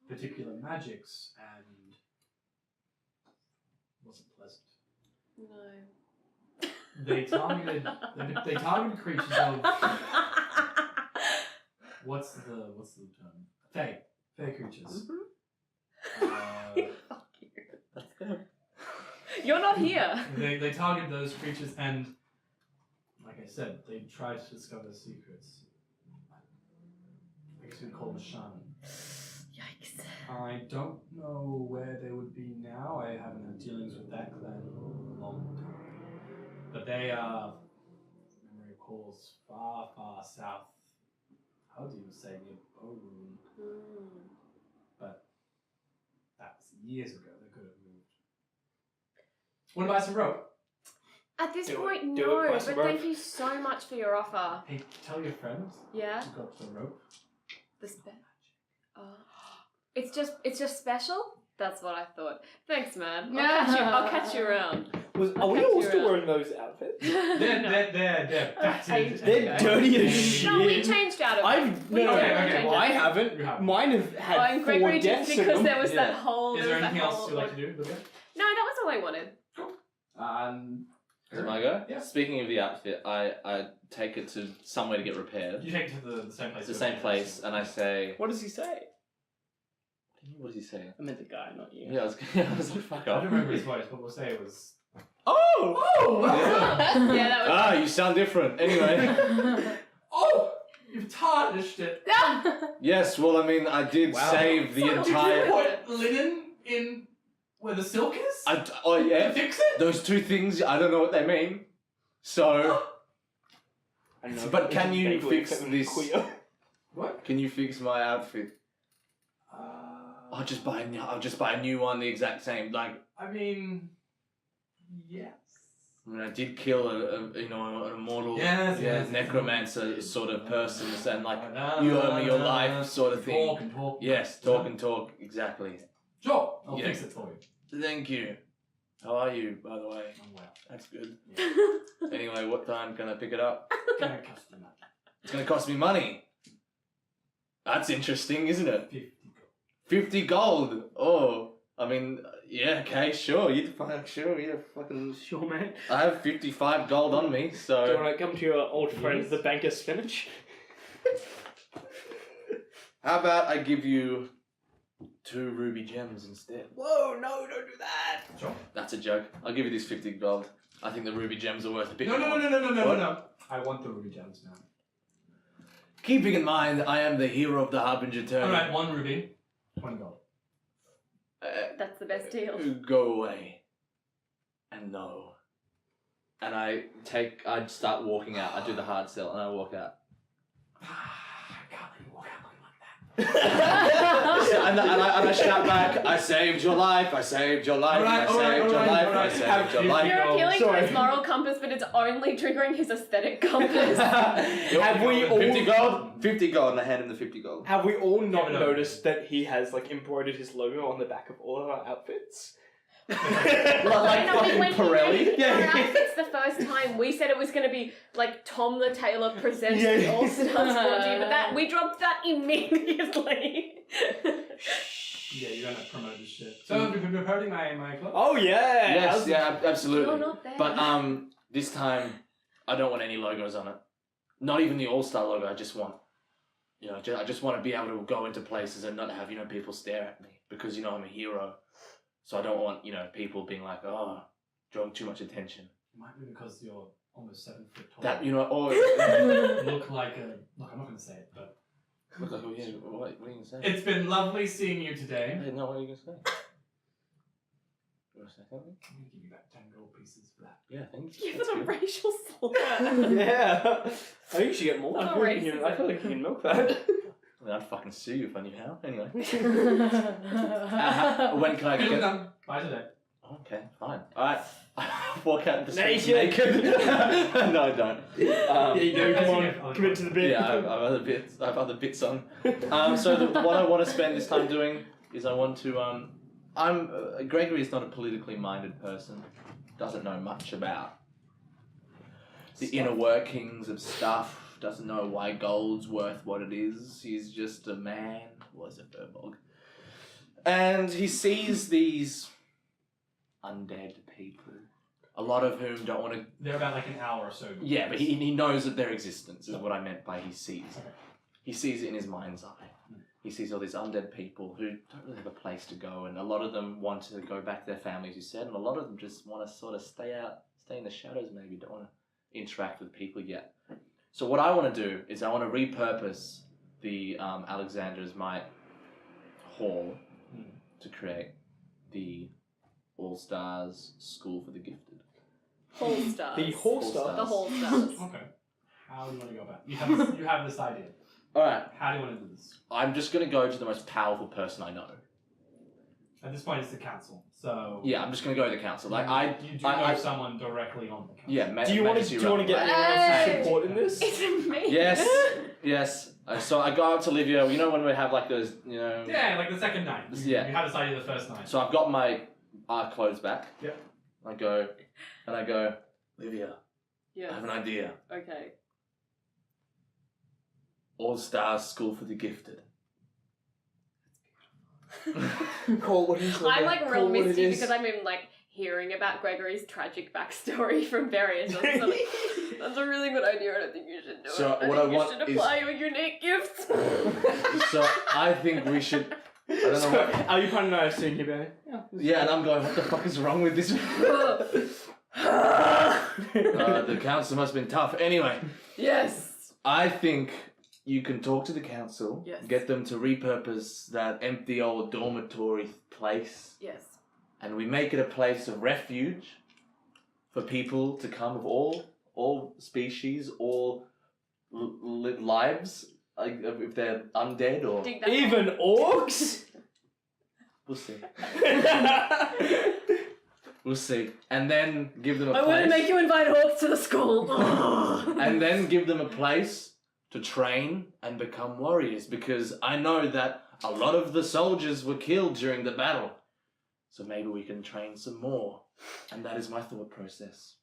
particular magics and wasn't pleasant. No. They targeted creatures of what's the term? Fey creatures. Fuck you. You're not here. They targeted those creatures, and like I said, they tried to discover secrets. I guess we'd call them a shaman. Yikes. I don't know where they would be now. I haven't had dealings with that clan in a long time. But they are, memory recalls, far, far south. How do you say near Bowroom? But that was years ago. They could have moved. Want to buy some rope? At this Do it. point, Do it, no, buy but some thank rope. you so much for your offer. Hey, tell your friends Yeah? you got the rope. The it's just special? That's what I thought. Thanks, man. I'll catch you around. Are we all still wearing those outfits? They're battered. They're dirty as shit. No, we changed out of I've We no, okay, changed I out. haven't. You haven't. Mine have Oh, had and 4 Gregory did deaths in because them. there was that Yeah. whole. Is there there was anything that else whole, you'd like to do with it? No, that was all I wanted. Is it my go? Yeah. Speaking of the outfit, I take it to somewhere to get repaired. You take it to the same place. It's the same place, and I say, What does he say? what does he say? I meant the guy, not you. Yeah, I was like, fuck I off. don't remember his voice, but we'll say it was. Oh! Yeah. Yeah, that was. Ah, you sound different. Anyway. Oh! You've tarnished it. Yes, well, I mean, I did Wow. save the So- Did you entire. put linen in where the silk is? Oh, To yeah. fix it? Those two things, I don't know what they mean. So, I don't know, But can you vaguely fix except this? queer. What? can you fix my outfit? I'll just buy a new one, the exact same. Like, I mean, yes. I mean, I did kill an immortal, Yes. necromancer sort of person, and like, No, you owe me your no, life no. sort of thing. Talk and talk. Yes, talk and talk, exactly. Sure, I'll Yeah. fix it for you. Thank you. How are you, by the way? Oh, wow. That's good. Anyway, what time can I pick it up? Gonna cost you much. It's gonna cost me money. That's interesting, isn't it? 50 gold. 50 gold. Oh, I mean, yeah, okay, sure. Fucking. Sure, man. I have 55 gold on me, Do you so. want to come to your old friend, the banker Spinach? How about I give you 2 ruby gems instead? Whoa, no, don't do that. Sure. That's a joke. I'll give you this 50 gold. I think the ruby gems are worth a bit No, more. no. I want the ruby gems now. Keeping in mind, I am the hero of the Harbinger Tourney. Alright, 1 ruby, 1 gold. That's the best deal. Go away. And no. And I start walking out. I do the hard sell and I walk out. I can't let you walk out like that. and I shout back, I saved your life, I saved your life, I saved your life, I saved your life. You're appealing to Sorry. his moral compass, but it's only triggering his aesthetic compass. Have we all 50 gold? 50 gold, and I hand him the 50 gold. Have we all not Give it up. noticed that he has like embroidered his logo on the back of all of our outfits? Like No, fucking when Pirelli. he made Yeah. our outfits the first time, we said it was going to be like Tom the Tailor presents Yeah. the All Stars 4G, but that we dropped that immediately. Yeah, you're gonna promote this shit. So, have you been promoting my club? Oh yeah! Yes, How's- yeah, absolutely. You're not there. But this time, I don't want any logos on it. Not even the All-Star logo. I just want, I just want to be able to go into places and not have, people stare at me because, I'm a hero. So I don't want, people being like, oh, drawing too much attention. It might be because you're almost 7 foot tall. That, or Look like a. Look, I'm not gonna say it, but. look like, yeah, what are you going to say? It's been lovely seeing you today. Hey, no, what are you going to say? You want to say something? I'm gonna give you back 10 gold pieces for that. Yeah, thanks. Give That's it a good. racial slur. Yeah. I think you should get more. Not I feel like you racism. can milk that. I mean, I'd fucking sue you if I knew how. Anyway. When can I Okay, get... done. Bye today. Okay, fine. Alright. Walk out the streets Naked. naked. No, I don't. Yeah, you do. Come on, Yeah. commit to the bit. Yeah, I have other bits on. So what I want to spend this time doing is I want to Gregory is not a politically minded person. Doesn't know much about the inner workings of stuff. Doesn't know why gold's worth what it is. He's just a man. Was a furbog. And he sees these undead people. A lot of whom don't want to... They're about like an hour or so. Yeah, but he knows that their existence is what I meant by he sees. Okay. He sees it in his mind's eye. He sees all these undead people who don't really have a place to go, and a lot of them want to go back to their families, you said, and a lot of them just want to sort of stay in the shadows maybe, don't want to interact with people yet. So what I want to do is I want to repurpose the Alexander's Might Hall to create the All-Stars School for the Gifted. Whole stars. The whole Whole stuff. stars. The whole stars. Okay. How do you want to go about it? You have this idea. Alright, How do you want to do this? I'm just going to go to the most powerful person I know. At this point, it's the council. So Yeah, I'm just going to go to the council. Like, you do know someone directly on the council. Yeah, Do you want to get anyone else's support in this? It's me. Yes. So I go up to Livia. You know when we have like those, Yeah, like the second night. Yeah. You had this idea the first night. So I've got my clothes back. Yep. I go, Livia, Yes. I have an idea. Okay. All-Stars School for the Gifted. Call what it is. I'm like real Call what it misty is. because I've been like hearing about Gregory's tragic backstory from various. That's a really good idea. I don't think you should do So it. what I I think want you should is- apply your unique gifts. So I think we should. I don't know So, what. are you planning on soon here, Benny? Yeah, and I'm going. What the fuck is wrong with this? The council must have been tough. Anyway, Yes. I think you can talk to the council, Yes. get them to repurpose that empty old dormitory place, Yes. and we make it a place of refuge for people to come of all species, all lives, like if they're undead or Dig that Even orcs? we'll see. We'll see, and then give them a I place. want to make you invite orcs to the school. And then give them a place to train and become warriors, because I know that a lot of the soldiers were killed during the battle. So maybe we can train some more. And that is my thought process.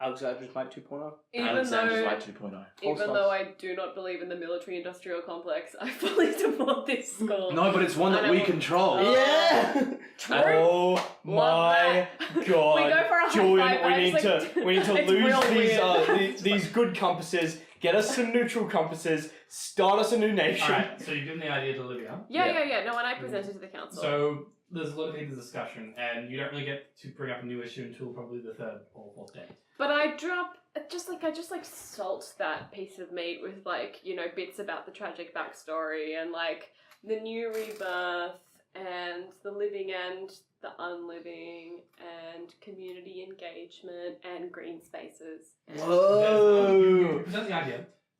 Alexander's Might 2.0. Alexander's Light 2.0. Even though I do not believe in the military-industrial complex, I fully support this school. No, but it's one that we control. Yeah! True. Oh my god. We go for a high Julian, five, we and need it's to like- we need to it's lose real these these good compasses, get us some neutral compasses, start us a new nation. Alright, so you've given the idea to Olivia. Yeah. No, and I presented to the council. So there's a lot of heated discussion, and you don't really get to bring up a new issue until probably the third or fourth day. But I just salt that piece of meat with bits about the tragic backstory and the new rebirth and the living and the unliving and community engagement and green spaces. And Whoa! Present the idea.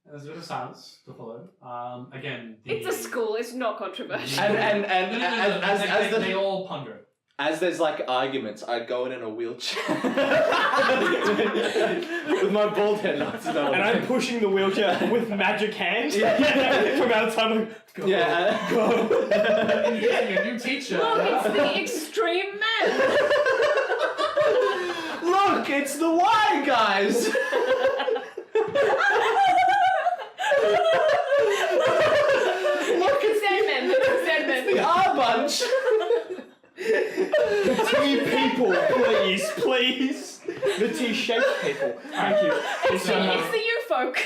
And there's a bit of silence to follow. Again, it's a school, it's not controversial. And as they all ponder it. as there's arguments, I go in a wheelchair with my bald head. And I'm pushing the wheelchair with magic hands from outside. Like, go, go. Introducing a new teacher. Look, it's the extreme men. Look, it's the Y guys. Look, it's Sandmen. It's The R bunch. The T people, please. The T-shaped people. Thank you. It's the you folk.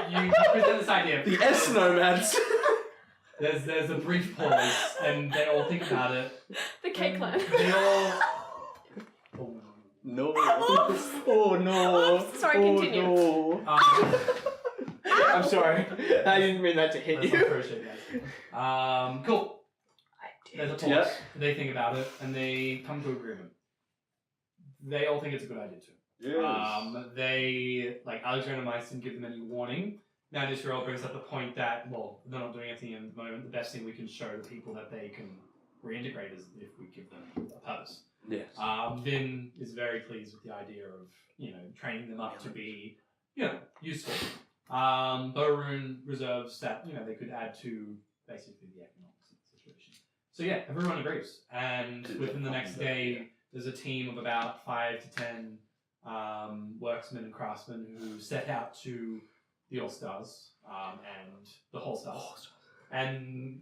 You present this idea. The S nomads. There's a brief pause, and they all think about it. The K-Clan. They all. No. Oops. Oh no. Oops, sorry, Oh, continue. no. I'm sorry. I didn't mean that to hit That's you. not crochet, guys. Cool. There's a pause. Yeah. They think about it, and they come to agreement. They all think it's a good idea too. They, Alexander Mice didn't give them any warning. Now this year brings up the point that, well, they're not doing anything at the moment. The best thing we can show the people that they can reintegrate is if we give them a purpose. Yes. Vin is very pleased with the idea of, training them up to be, useful. Borun reserves that, they could add to basically the economics of the situation. So yeah, everyone agrees. And within the next day, there's a team of about 5 to 10 worksmen and craftsmen who set out to the All-Stars and the Whole Stars and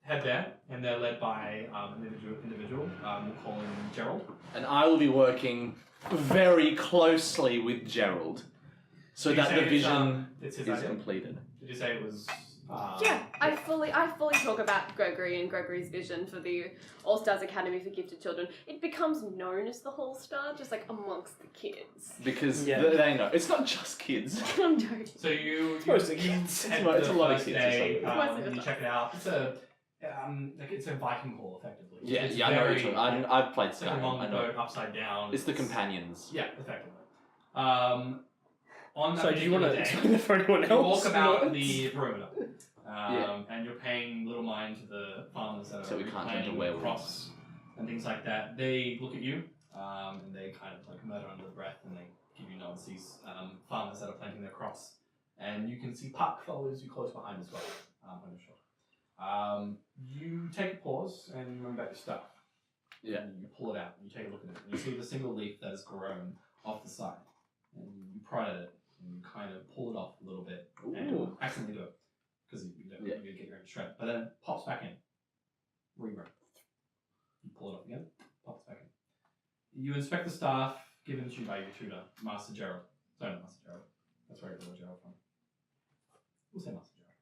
head there, and they're led by an individual. We'll call him Gerald. And I will be working very closely with Gerald, so Did you that say the vision it's his is idea? completed. Did you say it was? Yeah, I fully talk about Gregory and Gregory's vision for the All Stars Academy for Gifted Children. It becomes known as the All Star, just like amongst the kids. Because Yeah. they know. It's not just kids. I'm joking. So you mostly you kids. head It's the a lot of first kids, day, it's mostly and you the check it out. It's a it's a Viking hall effectively. Yeah, It's I know very, which one. I've played It's like a Skyrim. long I know. boat upside down. It's the companions. Yeah, effectively. On that So do you want particular to day, explain that for anyone else? you walk about What? the perimeter, Yeah. and you're paying little mind to the farmers that are So we can't turn planting into werewolves. crops and things like that. They look at you, and they kind of like mutter under the breath, and they give you nods. These farmers that are planting their crops, and you can see Puck follows you close behind as well, on your shoulder. You take a pause and you remember your stuff. Yeah. And you pull it out and you take a look at it, and you see the single leaf that has grown off the side, and you pry at it and you kind of pull it off a little bit and Ooh. accidentally do it because you don't Yeah. you get your own shred, but then it pops back in, regrow. You pull it off again, pops back in. You inspect the staff given to you by your tutor, Master Gerald. Sorry, not Master Gerald. That's where I got the word Gerald from. We'll say Master Gerald.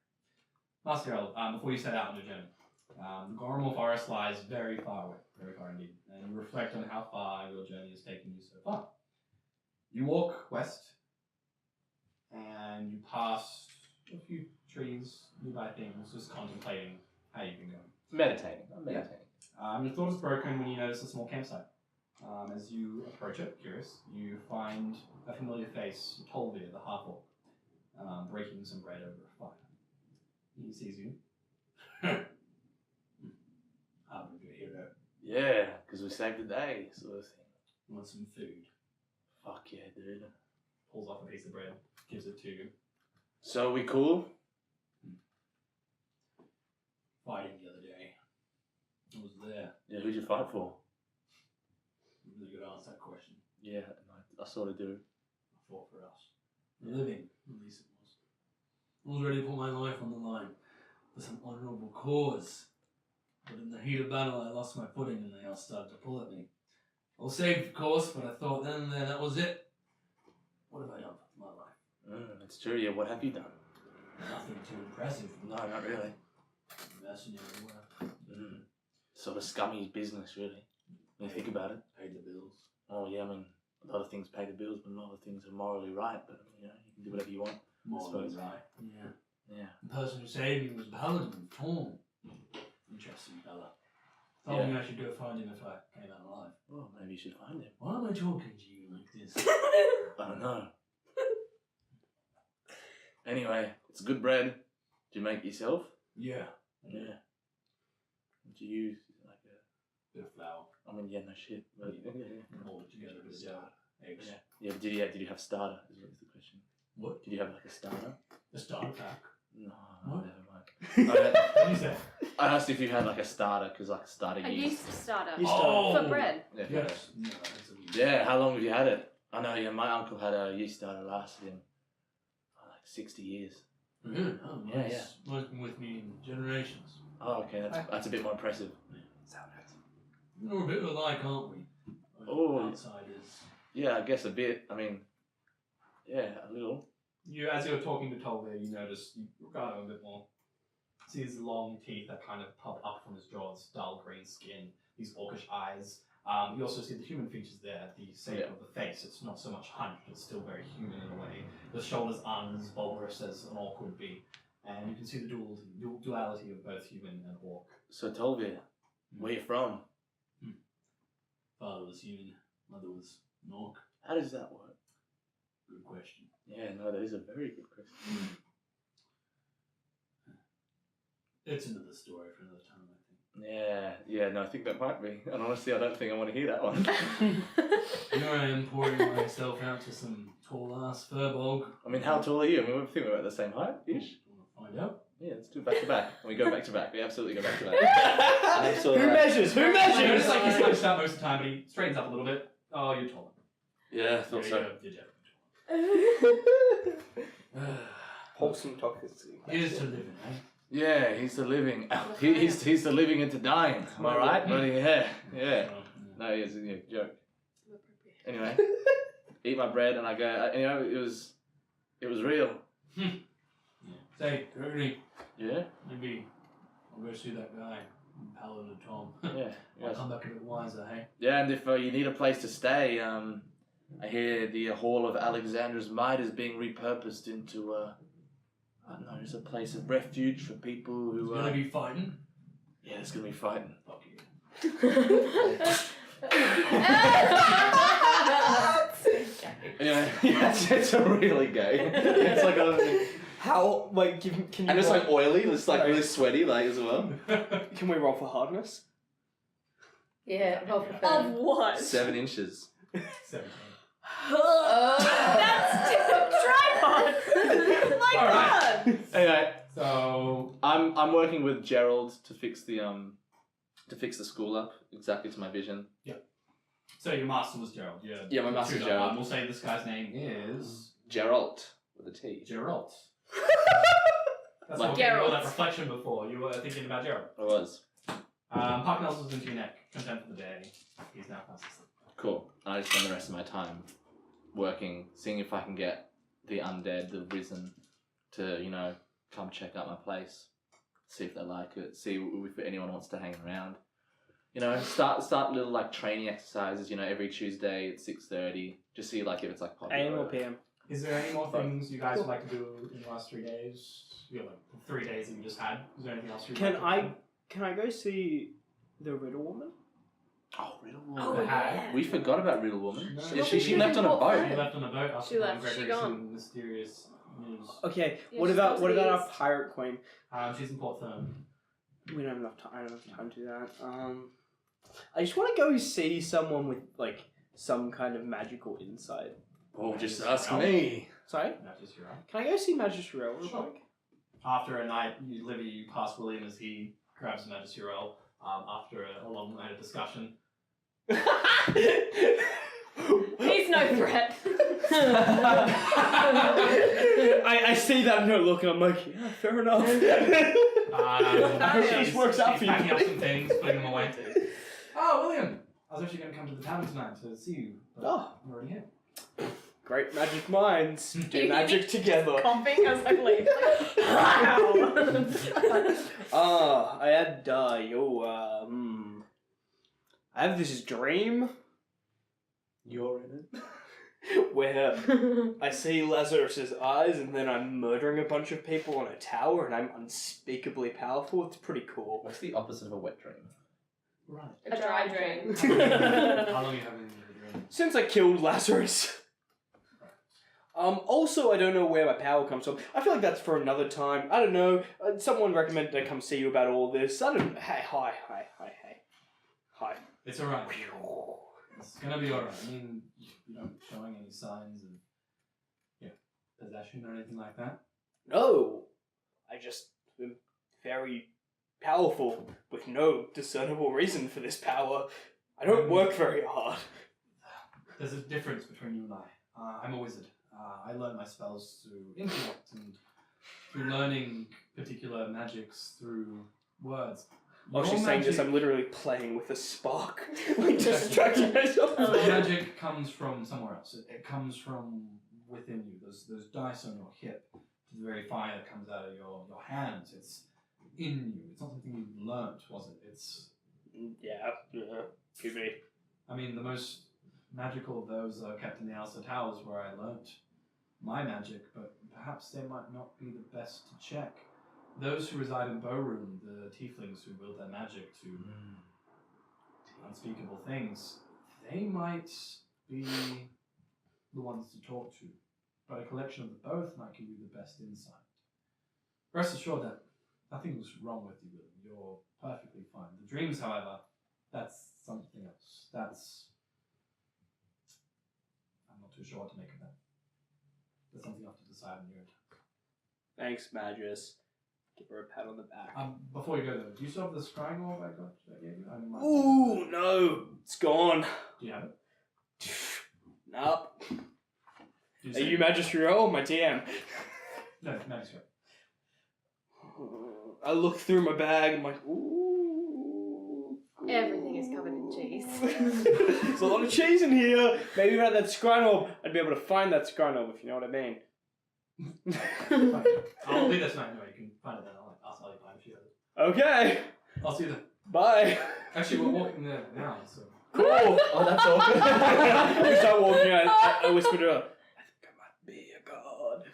Master Gerald, before you set out on your journey, the Gormal Forest lies very far away, very far indeed, and you reflect on how far your journey has taken you so far. You walk west, and you pass a few trees, nearby things, just contemplating how you've been going. Meditating. I'm meditating. Your thought is broken when you notice a small campsite. As you approach it, curious, you find a familiar face, Tolvir, the half-orc, breaking some bread over a fire. He sees you. Harbinger hero. Yeah, because we saved the day, sort of thing. Want some food? Fuck yeah, dude. Pulls off a piece of bread, gives it to you. So we cool? Fighting the other day. I was there. Yeah, who'd you fight for? Really good answer that question. Yeah, I sort of do. I fought for us. The living, at least it was. I was ready to put my life on the line for some honourable cause. But in the heat of battle, I lost my footing and they all started to pull at me. I was saved, of course, but I thought then and there that was it. What have I done with my life? That's true, yeah. What have you done? Nothing too impressive. No, not really. Mercenary work. Sort of scummy business, really. When you think about it. Paid the bills. Oh, yeah, I mean, a lot of things pay the bills, but a lot of things are morally right. But, you know, you can do whatever you want. Morally suppose. right. Yeah. Yeah. The person who saved me was Paladin of Torn. Interesting fella. Told Yeah. me I should go find him if I came out alive. Well, maybe you should find him. Why am I talking to you like this? I don't know. Anyway, it's good bread. Do you make it yourself? Yeah. Yeah. What do you use? Like a... Bit of flour. I mean, yeah, no shit. But, Hold it together with eggs. Yeah. Did you have starter? Is what is the question? What? Did you have like a starter? A starter pack. No, What? never mind. What did you say? I asked if you had like a starter because like a starter A yeast. yeast starter Yeast starter. for bread. Yeah, Yes. No, that's a weed. Yeah, how long have you had it? I know, yeah, my uncle had a yeast starter lasted him like 60 years. Really? Oh, Yeah, nice. yeah. Working with me in generations. Oh, okay, that's a bit more impressive. We're a bit alike, aren't we? Oh. Outsiders. Yeah, I guess a bit. I mean, yeah, a little. You, as you're talking to Tolvir, you notice, you regard him a bit more. See his long teeth that kind of pop up from his jaws, dull green skin, these orcish eyes. You also see the human features there, the shape Yeah. of the face. It's not so much hunched, but still very human in a way. The shoulders aren't as bulbous as an orc would be. And you can see the duality of both human and orc. So, Tolvir, where you from? Father was human, mother was an orc. How does that work? Good question. Yeah, no, that is a very good question. It's another story for another time, I think. Yeah, no, I think that might be. And honestly, I don't think I want to hear that one. Here I am pouring myself out to some tall ass furbog. I mean, how tall are you? I mean, we think we're about the same height-ish. Want to find out? Yeah, let's do back to back. We go back to back. We absolutely go back to back. Who measures? Who I measures? notice like he's pushed out most of the time, but he straightens up a little bit. Oh, you're taller. Yeah, I thought so. You're definitely taller. Wholesome toxicity. Here's to living, eh? Yeah, he's the living. He's the living into dying. Am I right? But yeah. No, it's a joke. Anyway, eat my bread and I go. It was real. Say, Gregory, Yeah. maybe I'll go see that guy, Paladin and Tom. Yeah. I'll come back a bit wiser, hey? Yeah, and if you need a place to stay, I hear the Hall of Alexander's Might is being repurposed into I don't know, just a place of refuge for people who Gonna be fighting? Yeah, there's gonna be fighting. Fuck you. Anyway, it's a really gay. It's like a How, like, can you and it's roll, like oily, it's like really sweaty, like as well. can we roll for hardness? Yeah, roll for Of fun. what? 7 inches. 17. That's tripod. My God. Anyway, So, I'm working with Gerald to fix the school up exactly to my vision. so your master was Gerald. Yeah, my master's Gerald. We'll say this guy's name is Gerald with a T. Gerald. That's Like what you Geralt. that reflection before. You were thinking about Gerald. I was. Puck Nelson's into your neck. Content for the day. He's now fast asleep. Cool. And I just spend the rest of my time working, seeing if I can get the undead, the risen, to, come check out my place. See if they like it. See if anyone wants to hang around. Start little like training exercises, every Tuesday at 6:30. Just see like if it's like popular. AM or PM? Is there any more things you guys would like to do in the last 3 days? You have like 3 days that you just had. Is there anything else you'd like to do? Can I go see the Riddle Woman? Oh, Riddle Oh, Woman. yeah. We forgot about Riddle Woman. No. Yeah, she left on a boat. She left on a boat after She left, Gregory she gone. some mysterious news. Okay, Yeah, what she's about got what about these. our pirate queen? She's in Port Thurn. We don't have enough time. I don't have time to do that. I just want to go see someone with like some kind of magical insight. Oh, just ask me. Sorry, That is your own. can I go see Magistrel real Sure. quick? After a night, you pass William as he grabs a Magisterial. After a long night of discussion. He's no threat. I see that note look and I'm like, yeah, fair enough. She's works out for you, packing up buddy. some things, putting them away. Oh, William! I was actually going to come to the town tonight to see you, but Oh. I'm already here. Great magic minds do magic together. Coughing as I leave. Wow. I had I have this dream You're in it. where I see Lazarus's eyes and then I'm murdering a bunch of people on a tower and I'm unspeakably powerful. It's pretty cool. What's the opposite of a wet dream? Right. A dry drain. How long are you having the dream? Since I killed Lazarus. Also, I don't know where my power comes from. I feel like that's for another time. I don't know. Someone recommended I come see you about all this. I don't. Hey, hi. Hi. It's alright. It's gonna be alright. I mean, you don't showing any signs of possession or anything like that. No, I just am very powerful with no discernible reason for this power. I don't work very hard. There's a difference between you and I. I'm a wizard. I learn my spells through intellect and through learning particular magics through words. Oh, Your she's saying this, magic- I'm literally playing with a spark. Like, distracting myself. Your magic comes from somewhere else. It comes from within you. Those dice on your hip, the very fire that comes out of your hands. It's in you. It's not something you learnt, was it? It's. Yeah, could be. I mean, the most magical of those are kept in the outer towers where I learnt my magic, but perhaps they might not be the best to check. Those who reside in Bowroom, the tieflings who wield their magic to unspeakable things, they might be the ones to talk to, but a collection of the both might give you the best insight. Rest assured that nothing's wrong with you, William. You're perfectly fine. The dreams, however, that's something else. I'm not too sure what to make of that. That's something you have to decide on your own. Thanks, Magus. Give her a pat on the back. Before you go though, do you still have the scrying orb I gave you? Ooh, no, it's gone. Do you have it? Nope. Do Are you Magistrel or my TM? No, manuscript. I look through my bag and I'm like, ooh. Everything is covered in cheese. There's a lot of cheese in here. Maybe if I had that scrying orb, I'd be able to find that scrying orb, if you know what I mean. I'll be there tonight anyway. You can find it then. I'll tell you if you have it. Okay. I'll see you then. Bye. Actually, we're walking there now, so. Cool. Oh, that's awkward. We start walking out. I whisper to her, I think I might be a god.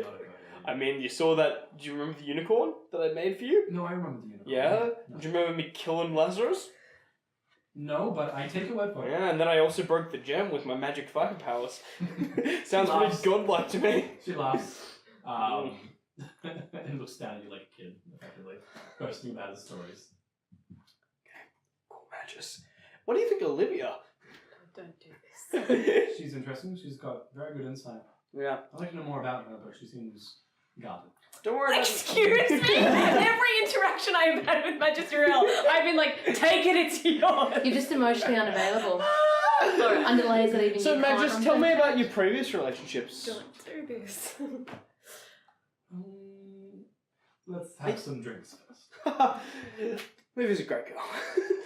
Not a good I mean, you saw that. Do you remember the unicorn that I made for you? No, I remember the unicorn. Yeah? No. Do you remember me killing Lazarus? No, but I take your word for it. Yeah, and then I also broke the gem with my magic fire powers. Sounds pretty Laughs. godlike to me. She laughs. And looks down at you like a kid, effectively, boasting about his stories. Cool Magus. What do you think of Olivia? Don't do this. She's interesting. She's got very good insight. Yeah. I'd like to know more about her, but she seems guarded. Don't worry about Excuse me? Every interaction I've had with Magisterial, I've been like, take it, it's yours. You're just emotionally unavailable. Or underlays that even So, you Magus, can't tell me unpick. about your previous relationships. Don't do this. Let's have some drinks first. Livia's a great girl.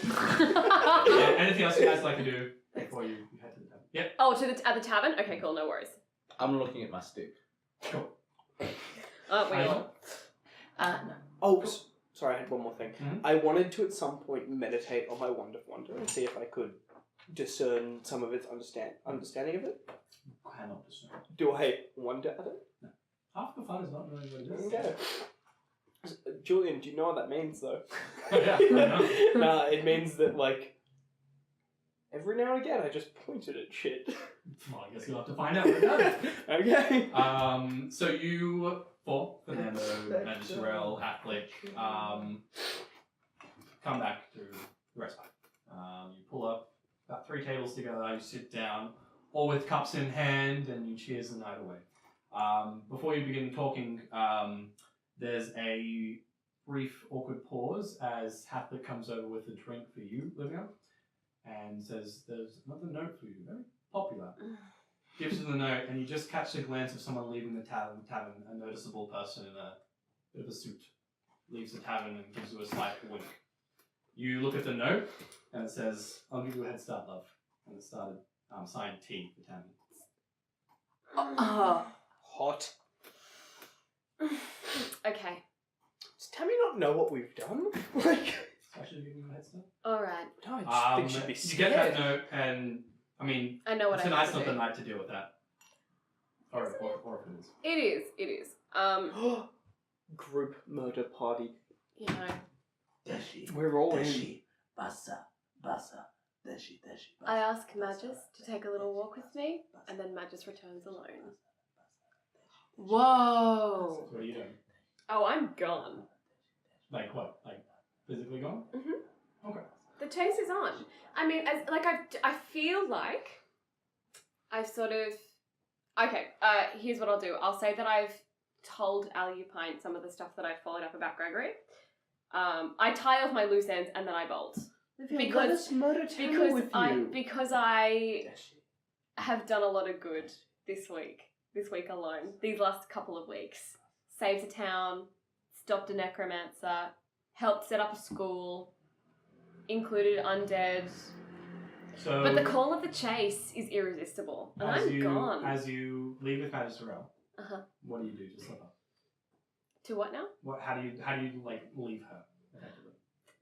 Yeah, anything else you guys like to do before you head to the tavern? Yep. Oh, at the tavern? Okay, cool, no worries. I'm looking at my stick. Cool. Aren't we all? No. Oh, sorry, I had one more thing. Mhm. I wanted to at some point meditate on my Wand of Wonder and see if I could discern some of its understanding of it. Cannot discern. Do I wonder at it? Half the fun is not knowing what it is. Okay. Julian, do you know what that means, though? Yeah, I know. Nah, it means that, like, every now and again I just pointed at shit. Well, I guess you'll have to find out what it does. Okay. So you four, Fernando, Magistrel, Halflick, come back to the rest stop. You pull up about 3 tables together, you sit down, all with cups in hand, and you cheers the night away. Before you begin talking, there's a brief, awkward pause as Halflick comes over with a drink for you, Livia, and says, "There's another note for you, very popular." Gives you the note, and you just catch a glance of someone leaving the tavern, a noticeable person in a bit of a suit. Leaves the tavern and gives you a slight wink. You look at the note, and it says, "I'll give you a head start, love." And it started, signed T for Tammy. Hot. Okay. Does Tammy not know what we've done? Like, I should give you a head start. Alright. no, I just think she'd be You scared. get that note, and I mean, I know what I have tonight's to not do. the night to deal with that. Or if it is. It is. Group murder party. You know. We're all in. I ask Magis to take a little walk with me, and then Magis returns alone. Whoa. So what are you doing? Oh, I'm gone. Like what? Like physically gone? Mhm. Okay. The chase is on. I mean, I feel like I've sort of. Okay, here's what I'll do. I'll say that I've told Alupine some of the stuff that I've followed up about Gregory. I tie off my loose ends and then I bolt. Let us murder Tammy with you. Because I have done a lot of good this week alone, these last couple of weeks. Saved a town, stopped a necromancer, helped set up a school, included undead. So But the call of the chase is irresistible, and I'm gone. As you leave with Magistrel, Uh-huh. what do you do to slip up? To what now? How do you like leave her? Effectively?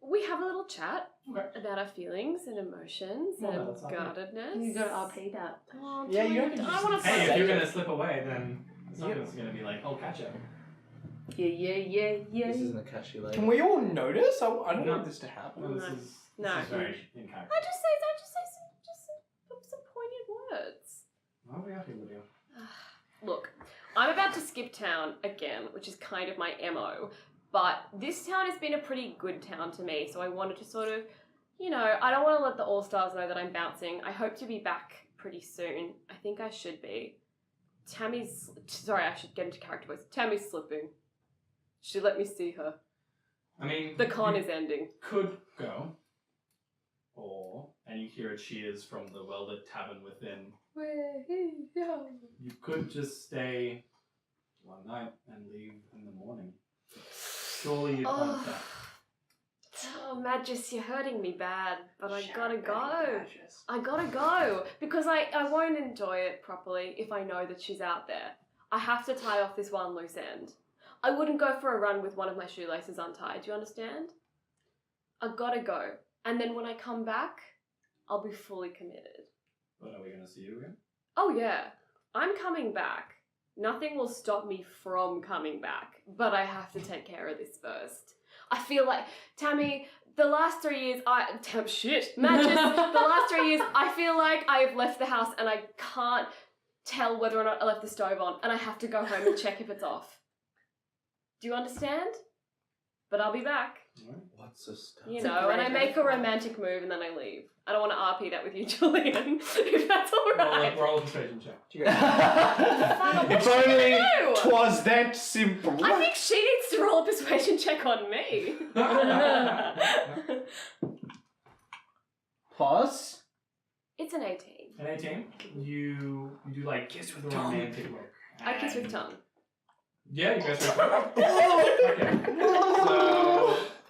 We have a little chat Okay. about our feelings and emotions Well, and that's not guardedness. You got RP that. Oh, Yeah, you Julian, don't I want to Hey, Say if you're it. gonna slip away, then it's not gonna be like, "Oh, catch her." Yeah. This isn't a catch you later. Can we all notice? I don't No. want this to happen. No, No. this is No. very in character. I just say some poignant words. I'll be happy with you. Look, I'm about to skip town again, which is kind of my MO, but this town has been a pretty good town to me, so I wanted to sort of, I don't want to let the All-Stars know that I'm bouncing. I hope to be back pretty soon. I think I should be. Sorry, I should get into character voice. Tammy's slipping. She let me see her. I mean, The con you is ending. could go, and you hear a cheers from the well-lit tavern within. You could just stay one night and leave in the morning. Surely you'd want that. Oh, Magus, you're hurting me bad, but I gotta go. I gotta go because I won't enjoy it properly if I know that she's out there. I have to tie off this one loose end. I wouldn't go for a run with one of my shoelaces untied, do you understand? I gotta go. And then when I come back, I'll be fully committed. But are we going to see you again? Oh yeah, I'm coming back. Nothing will stop me from coming back, but I have to take care of this first. I feel like, Tammy, the last 3 years, Magus, the last 3 years, I feel like I've left the house and I can't tell whether or not I left the stove on, and I have to go home and check if it's off. Do you understand? But I'll be back. What's a stuff? You know, and I make a romantic move and then I leave. I don't want to RP that with you, Julian, if that's alright. Roll a persuasion check. If only 'twas that simple. I think she needs to roll a persuasion check on me. Pause. It's an 18. An 18, you do like kiss with a romantic look. I kiss with tongue. Yeah, you guys are. Okay.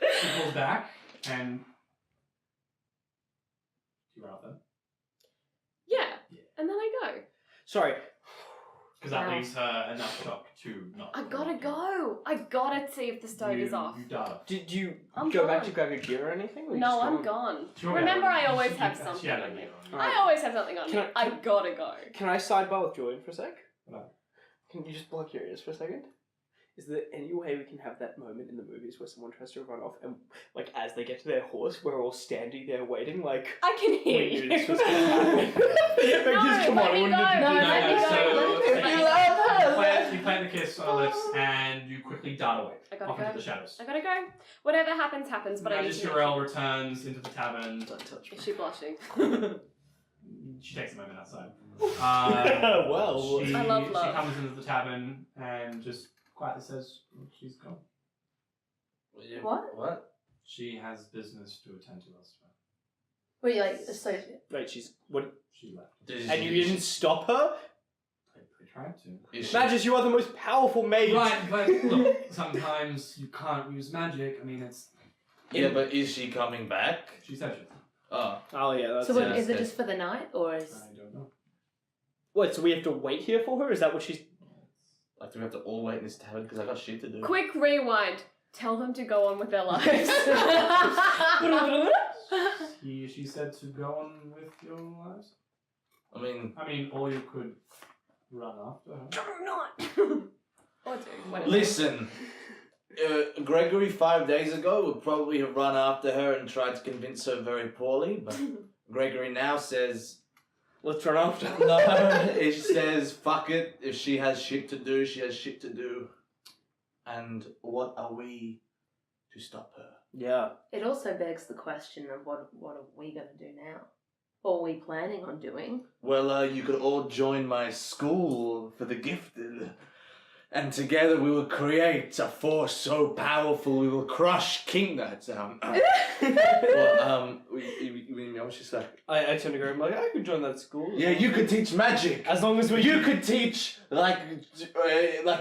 So she pulls back and you run off then. Yeah, and then I go. Sorry. Because that leaves her enough shock to not. I gotta go. I gotta see if the stove is off. You dart. Did you I'm go back gone. to grab your gear or anything? Or you No, just I'm gone? gone. Sure, Remember, yeah. I always She- have she something had on a me. gear on. Alright. I always have something on me. Can I gotta go. Can I sidebar with Julian for a sec? No. Can you just block your ears for a second? Is there any way we can have that moment in the movies where someone tries to run off and, like, as they get to their horse, we're all standing there waiting, like, I can hear we you. knew this was going to happen? Just come let on, me wouldn't go. it be No, good? let me go. so- Let me You go. You plant the kiss on her lips and you quickly dart away. I gotta off into go. the shadows. I gotta go. Whatever happens, happens, but I need to Magistrel returns into the tavern. Don't touch me. Is she blushing? She takes a moment outside. Well, she, I love she love. comes into the tavern and just quietly says she's gone. What? What? She has business to attend to elsewhere. Wait, like, so Wait, she's... What? She left. And you didn't stop her? I tried to. Is she- Magus, you are the most powerful mage. Right, but look, sometimes you can't use magic. I mean, it's. Yeah, but is she coming back? She said she. Oh. Oh, yeah, that's... so what, yeah, is it okay. just for the night, or is... I don't know. Wait, so we have to wait here for her? Is that what she's... Like, do we have to all wait in this tavern? Because I got shit to do. Quick rewind. Tell them to go on with their lives. She said to go on with your lives. I mean, or you could run after her. Do not. Or do. Whatever. listen. Gregory 5 days ago would probably have run after her and tried to convince her very poorly, but Gregory now says, Let's run after her. no, he says, fuck it. If she has shit to do, she has shit to do. And what are we to stop her? Yeah. It also begs the question of what are we going to do now? What are we planning on doing? Well, you could all join my school for the gifted. And together we will create a force so powerful we will crush kingdoms. You know what she said? I tend to go, I'm like, I could join that school. Yeah, you could teach magic. As long as we... You could teach like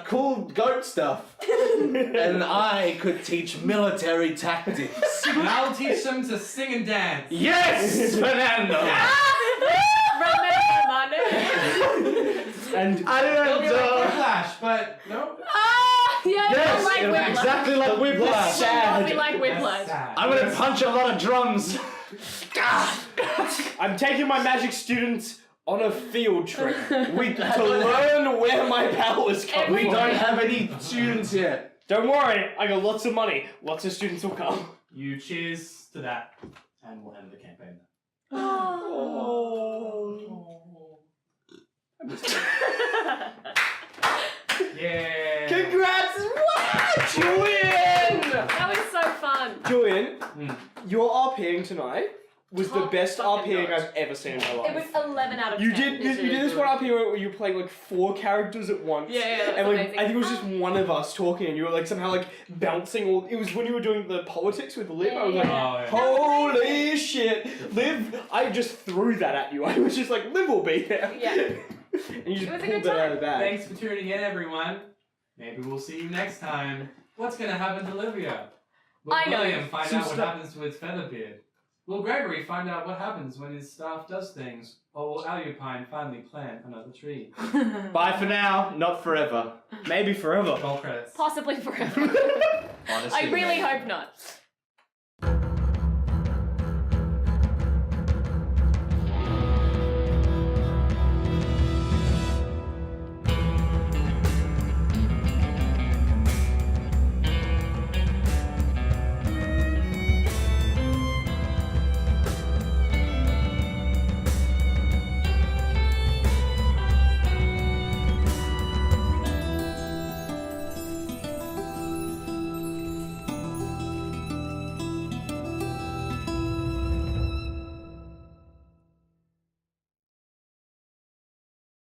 cool goat stuff, and I could teach military tactics. And I'll teach them to sing and dance. Yes, Fernando. Remember my name. And I It'll be like don't know. Whiplash, but no. Ah, yeah, Yes, like Whiplash. exactly like Whiplash. Sad. Be like That's Whiplash. sad. I'm gonna punch a lot of drums. I'm taking my magic students on a field trip to learn where my powers come We from. don't have any students yet. Don't worry, I got lots of money. Lots of students will come. You cheers to that, and we'll end the campaign. Yeah. Congrats! What? Julian! That was so fun. Julian, Mm. your RPing tonight was the Top best fucking RPing notch. I've ever seen in my life. It was 11 out of 10. You did It's you really did this good. one RPing where you were playing like 4 characters at once. Yeah, that's and like amazing. I think it was just one of us talking, and you were like somehow like bouncing all. It was when you were doing the politics with Liv. I was like, Oh, yeah. holy shit, Liv! I just threw that at you. I was just like, Liv will be there. Yeah. And you just It was a pulled good that out time. of the bag. Thanks for tuning in, everyone. Maybe we'll see you next time. What's going to happen to Olivia? Will I know. William find Some out what stuff- happens to his featherbeard? Will Gregory find out what happens when his staff does things? Or will Alupine finally plant another tree? Bye for now, not forever. Maybe forever. Roll credits. Possibly forever. Honestly, I really man. hope not.